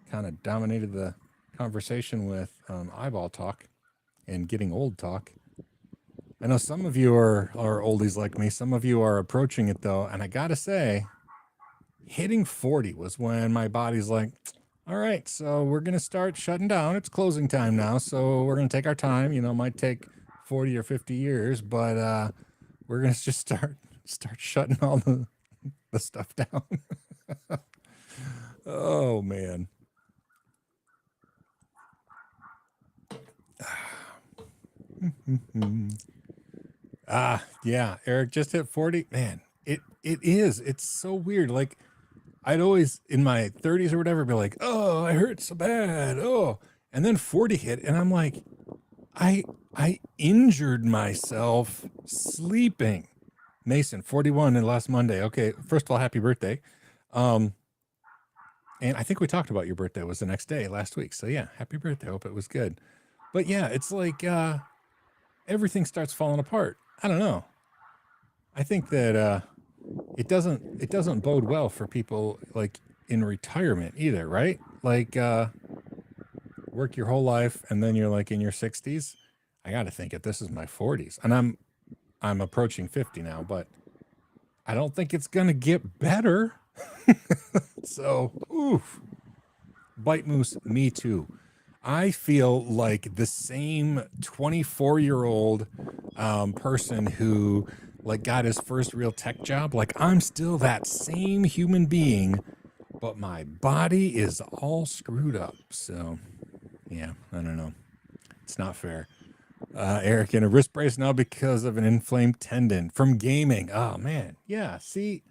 Kind of dominated the conversation with eyeball talk and getting old talk. I know some of you are oldies like me. Some of you are approaching it, though. And I got to say, hitting 40 was when my body's like, all right, so we're going to start shutting down. It's closing time now. So we're going to take our time. You know, it might take 40 or 50 years, but we're going to just start shutting all the stuff down. Oh, man. Yeah, Eric just hit 40. Man, it is. It's so weird. Like, I'd always, in my 30s or whatever, be like, oh, I hurt so bad. Oh, and then 40 hit, and I'm like, I injured myself sleeping. Mason, 41 and last Monday. Okay, first of all, happy birthday. And I think we talked about your birthday was the next day last week. So yeah, happy birthday. Hope it was good. But yeah, it's like everything starts falling apart. I don't know. I think that it doesn't bode well for people like in retirement either, right? Like work your whole life and then you're like in your 60s. I got to think if this is my 40s, and I'm approaching 50 now, but I don't think it's gonna get better. So, oof. Bite Moose, me too. I feel like the same 24-year-old person who like got his first real tech job. Like, I'm still that same human being, but my body is all screwed up. So yeah, I don't know. It's not fair. Eric, in a wrist brace now because of an inflamed tendon from gaming. Oh man. Yeah. See,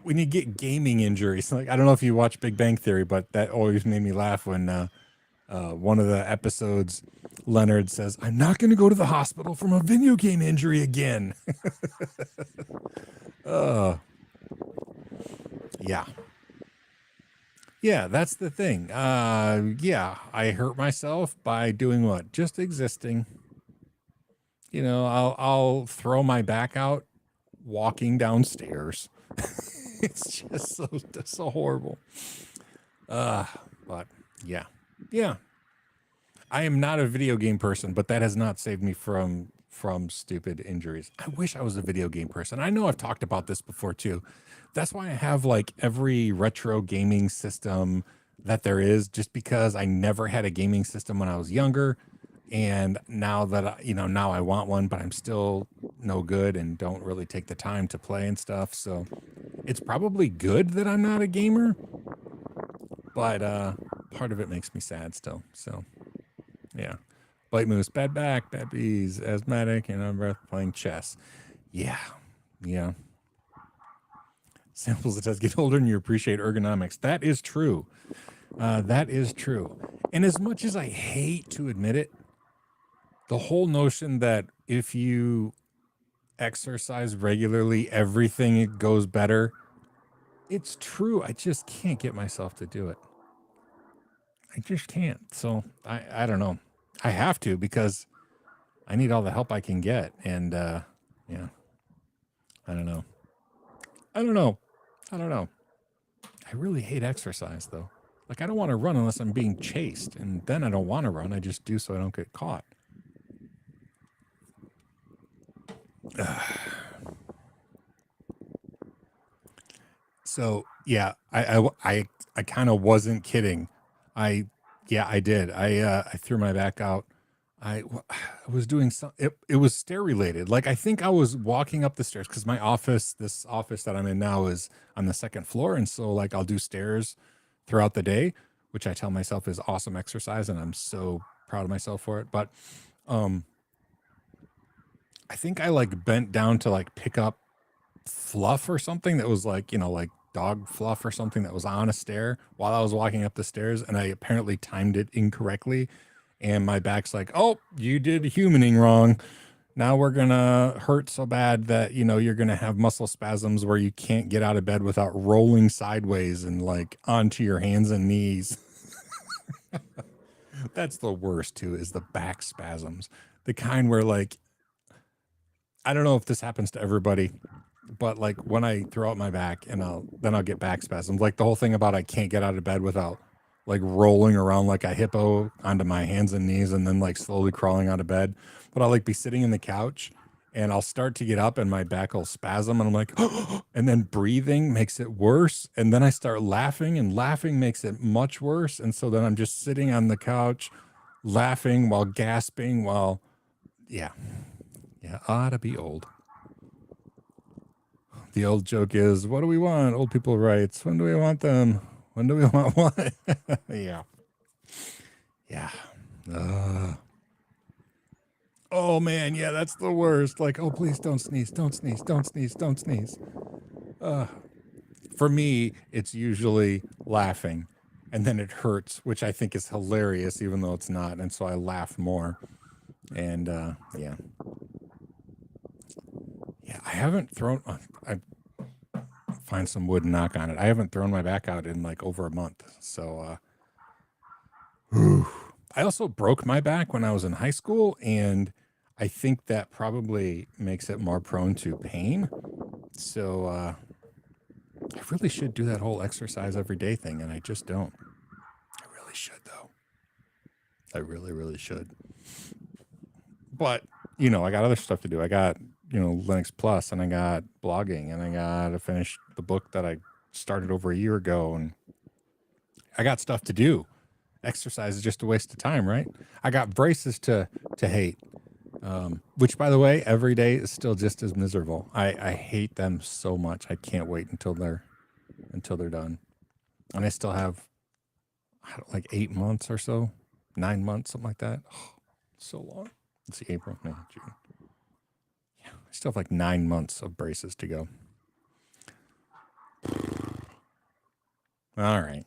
when you get gaming injuries, like, I don't know if you watch Big Bang Theory, but that always made me laugh when one of the episodes, Leonard says, I'm not going to go to the hospital from a video game injury again. Yeah. Yeah, that's the thing. Yeah, I hurt myself by doing what? Just existing. You know, I'll throw my back out walking downstairs. It's just so horrible. But yeah. Yeah. I am not a video game person, but that has not saved me from stupid injuries. I wish I was a video game person. I know I've talked about this before too. That's why I have like every retro gaming system that there is, just because I never had a gaming system when I was younger. And now that now I want one, but I'm still no good and don't really take the time to play and stuff. So it's probably good that I'm not a gamer, but part of it makes me sad still. So yeah. Blight Moose, bad back, bad bees, asthmatic, and on breath, playing chess. Yeah. Yeah. Samples that does get older and you appreciate ergonomics. That is true. That is true. And as much as I hate to admit it, the whole notion that if you exercise regularly, everything goes better, it's true. I just can't get myself to do it. I just can't. So I don't know. I have to, because I need all the help I can get. And yeah, I don't know. I don't know. I don't know. I really hate exercise though. Like, I don't want to run unless I'm being chased. And then I don't want to run. I just do so I don't get caught. So yeah, I kind of wasn't kidding. I did. I threw my back out. I was doing some. It was stair related. Like, I think I was walking up the stairs, because my office, this office that I'm in now, is on the second floor, and so like I'll do stairs throughout the day, which I tell myself is awesome exercise, and I'm so proud of myself for it. But I think I like bent down to like pick up fluff or something that was like, like dog fluff or something that was on a stair while I was walking up the stairs, and I apparently timed it incorrectly, and my back's like, oh, you did humaning wrong. Now we're gonna hurt so bad that you're gonna have muscle spasms where you can't get out of bed without rolling sideways and like onto your hands and knees. That's the worst too, is the back spasms, the kind where, like, I don't know if this happens to everybody, but like when I throw out my back and I'll get back spasms, like the whole thing about I can't get out of bed without like rolling around like a hippo onto my hands and knees and then like slowly crawling out of bed. But I'll like be sitting in the couch and I'll start to get up and my back will spasm and I'm like, and then breathing makes it worse. And then I start laughing, and laughing makes it much worse. And so then I'm just sitting on the couch laughing while gasping yeah, ought to be old. The old joke is, what do we want? Old people rights. When do we want them? When do we want what? Yeah. Yeah. Oh man, yeah, that's the worst. Like, oh, please don't sneeze, don't sneeze, don't sneeze, don't sneeze. For me, it's usually laughing, and then it hurts, which I think is hilarious, even though it's not. And so I laugh more. And yeah. Yeah, I haven't thrown. I find some wood and knock on it. I haven't thrown my back out in like over a month. So, I also broke my back when I was in high school, and I think that probably makes it more prone to pain. So, I really should do that whole exercise every day thing, and I just don't. I really should, though. I really, really should. But, I got other stuff to do. I got, Linux Plus, and I got blogging, and I got to finish the book that I started over a year ago, and I got stuff to do. Exercise is just a waste of time, right? I got braces to hate, which, by the way, every day is still just as miserable. I hate them so much. I can't wait until they're done. And I still have like 8 months or so, 9 months, something like that. Oh, so long. Let's see, April, May, June. Yeah, I still have like 9 months of braces to go. All right.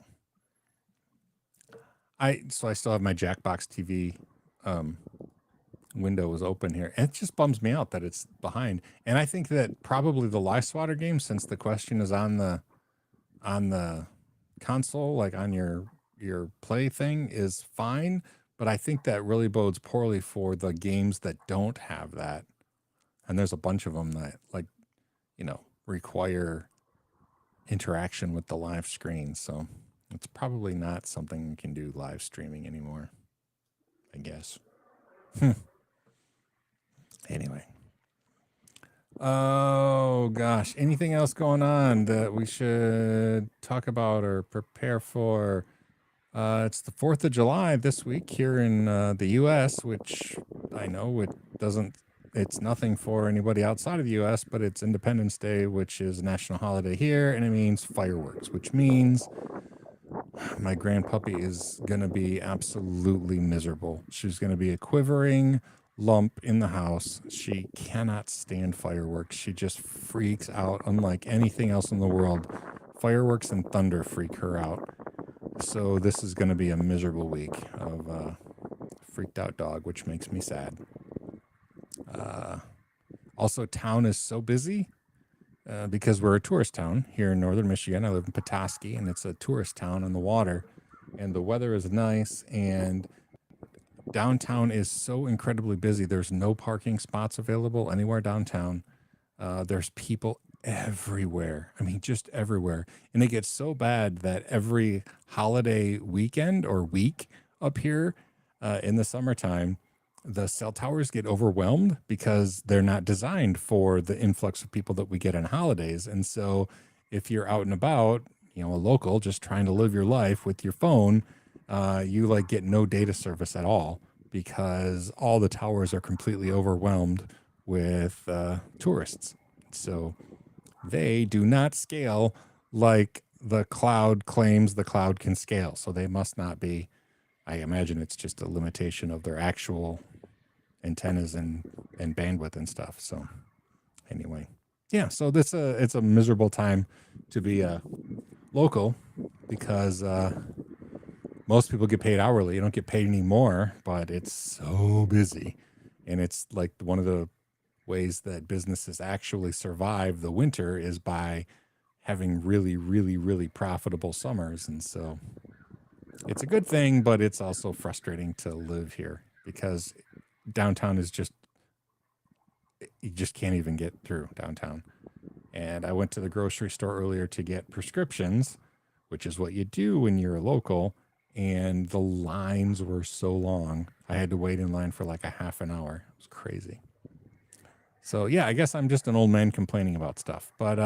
So I still have my Jackbox TV window was open here. And it just bums me out that it's behind. And I think that probably the Live Swatter game, since the question is on the console, like on your play thing, is fine. But I think that really bodes poorly for the games that don't have that. And there's a bunch of them that, like, require interaction with the live screen. So it's probably not something you can do live streaming anymore, I guess. Anyway. Oh, gosh. Anything else going on that we should talk about or prepare for? It's the 4th of July this week here in the U.S., which I know it's nothing for anybody outside of the U.S., but it's Independence Day, which is a national holiday here, and it means fireworks, which means my grandpuppy is going to be absolutely miserable. She's going to be a quivering lump in the house. She cannot stand fireworks. She just freaks out unlike anything else in the world. Fireworks and thunder freak her out. So this is going to be a miserable week of freaked out dog, which makes me sad. Also, town is so busy because we're a tourist town here in northern Michigan. I live in Petoskey, and it's a tourist town on the water, and the weather is nice, and downtown is so incredibly busy. There's no parking spots available anywhere downtown. There's people everywhere. I mean, just everywhere. And it gets so bad that every holiday weekend or week up here in the summertime, the cell towers get overwhelmed because they're not designed for the influx of people that we get on holidays. And so if you're out and about, a local just trying to live your life with your phone, you like get no data service at all because all the towers are completely overwhelmed with tourists. So they do not scale like the cloud claims the cloud can scale. So they must not be. I imagine it's just a limitation of their actual antennas and bandwidth and stuff. So anyway, yeah. So it's a miserable time to be a local because most people get paid hourly. You don't get paid anymore, but it's so busy, and it's like one of the ways that businesses actually survive the winter is by having really, really, really profitable summers. And so it's a good thing, but it's also frustrating to live here because downtown is you just can't even get through downtown. And I went to the grocery store earlier to get prescriptions, which is what you do when you're a local. And the lines were so long. I had to wait in line for like a half an hour. It was crazy. So, yeah, I guess I'm just an old man complaining about stuff. But,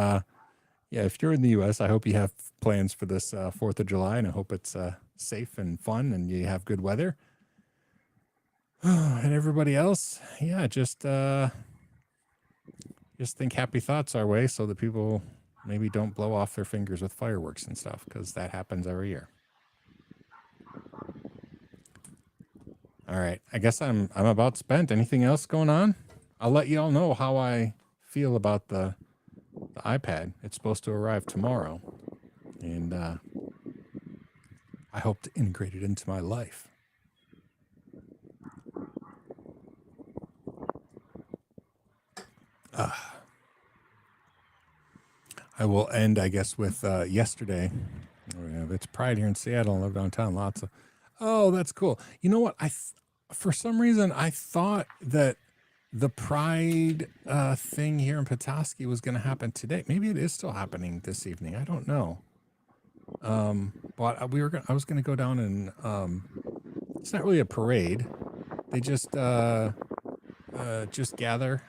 yeah, if you're in the U.S., I hope you have plans for this 4th of July, and I hope it's safe and fun and you have good weather. And everybody else, yeah, just think happy thoughts our way so that people maybe don't blow off their fingers with fireworks and stuff, because that happens every year. All right, I guess I'm about spent. Anything else going on? I'll let you all know how I feel about the iPad. It's supposed to arrive tomorrow, and I hope to integrate it into my life. I will end, I guess, with yesterday. It's Pride here in Seattle. I live downtown. Lots of. Oh, that's cool. You know what? For some reason, I thought that the Pride thing here in Petoskey was going to happen today. Maybe it is still happening this evening. I don't know. But I was going to go down and it's not really a parade. They just gather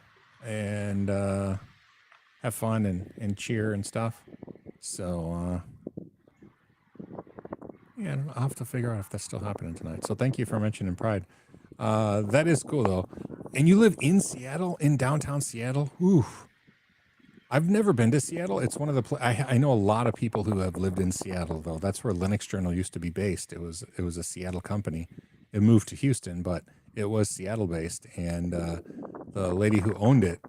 and have fun and cheer and stuff. So yeah, I'll have to figure out if that's still happening tonight. So thank you for mentioning Pride. That is cool though. And you live in Seattle, in downtown Seattle? Ooh. I've never been to Seattle. It's one of the I know a lot of people who have lived in Seattle though. That's where Linux Journal used to be based. It was a Seattle company. It moved to Houston, but it was Seattle based, and the lady who owned it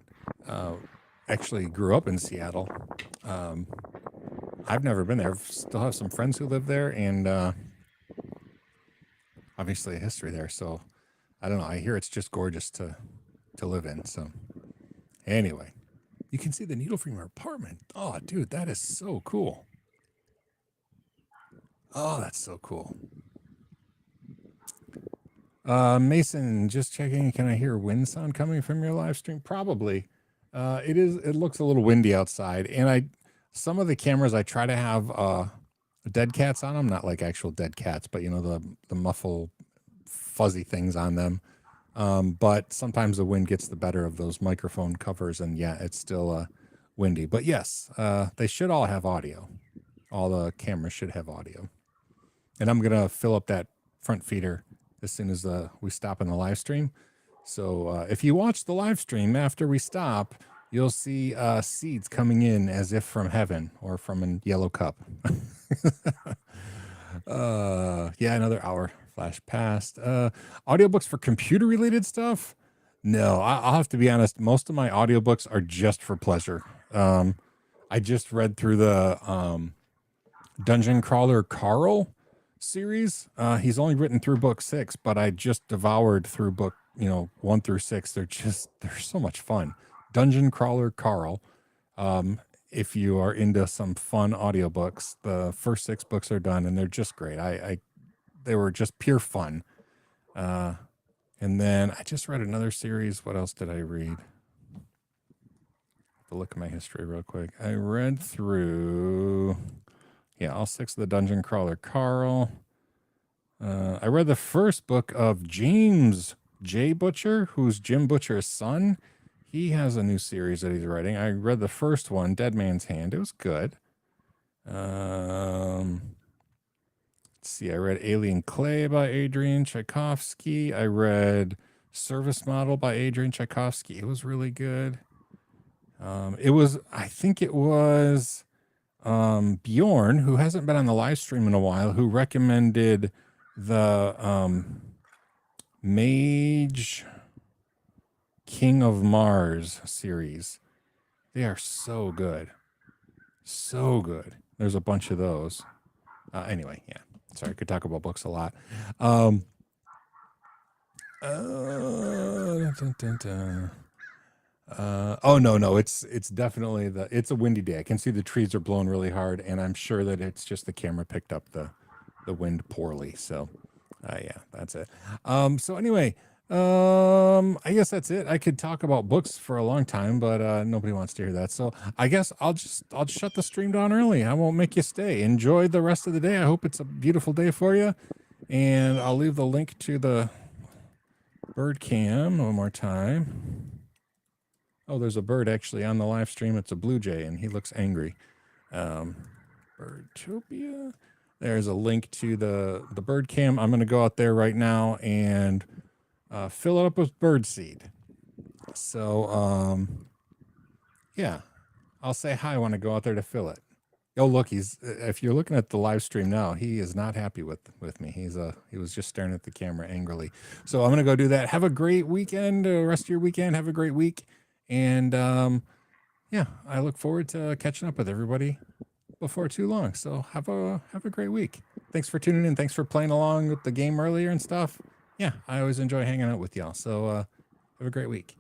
actually grew up in Seattle. I've never been there. I still have some friends who live there, and obviously a history there. So I don't know. I hear it's just gorgeous to live in. So anyway, you can see the needle from your apartment. Oh, dude, that is so cool. Oh, that's so cool. Mason, just checking. Can I hear wind sound coming from your live stream? Probably. It is. It looks a little windy outside, and some of the cameras I try to have dead cats on them, not like actual dead cats, but you know the muffle fuzzy things on them. But sometimes the wind gets the better of those microphone covers, and yeah, it's still windy. But yes, they should all have audio. All the cameras should have audio. And I'm gonna fill up that front feeder as soon as we stop in the live stream. So if you watch the live stream after we stop, you'll see seeds coming in as if from heaven or from a yellow cup. Yeah, another hour flash past. Audiobooks for computer related stuff? No, I'll have to be honest. Most of my audiobooks are just for pleasure. I just read through the Dungeon Crawler Carl series. He's only written through book 6, but I just devoured through book 1 through 6. They're so much fun. Dungeon Crawler Carl. If you are into some fun audiobooks, the first 6 books are done and they're just great. They were just pure fun. And then I just read another series. What else did I read? To look at my history real quick. I read through all 6 of the Dungeon Crawler Carl. I read the first book of James J. Butcher, who's Jim Butcher's son. He has a new series that he's writing. I read the first one, Dead Man's Hand. It was good. Let's see. I read Alien Clay by Adrian Tchaikovsky. I read Service Model by Adrian Tchaikovsky. It was really good. I think it was Bjorn, who hasn't been on the live stream in a while, who recommended the Mage King of Mars series. They are so good. So good. There's a bunch of those. Anyway, yeah. Sorry, I could talk about books a lot. Oh no, it's definitely it's a windy day. I can see the trees are blowing really hard, and I'm sure that it's just the camera picked up the wind poorly. So yeah, that's it. So anyway, I guess that's it. I could talk about books for a long time, but nobody wants to hear that. So I guess I'll shut the stream down early. I won't make you stay. Enjoy the rest of the day. I hope it's a beautiful day for you. And I'll leave the link to the bird cam one more time. Oh, there's a bird actually on the live stream. It's a blue jay, and he looks angry. Birdtopia. There's a link to the bird cam. I'm going to go out there right now and fill it up with bird seed. So, yeah, I'll say hi when I go out there to fill it. Oh, look, if you're looking at the live stream now, he is not happy with me. He was just staring at the camera angrily. So I'm going to go do that. Have a great weekend, rest of your weekend. Have a great week. And, yeah, I look forward to catching up with everybody before too long. So have a great week. Thanks for tuning in. Thanks for playing along with the game earlier and stuff. Yeah, I always enjoy hanging out with y'all. So, have a great week.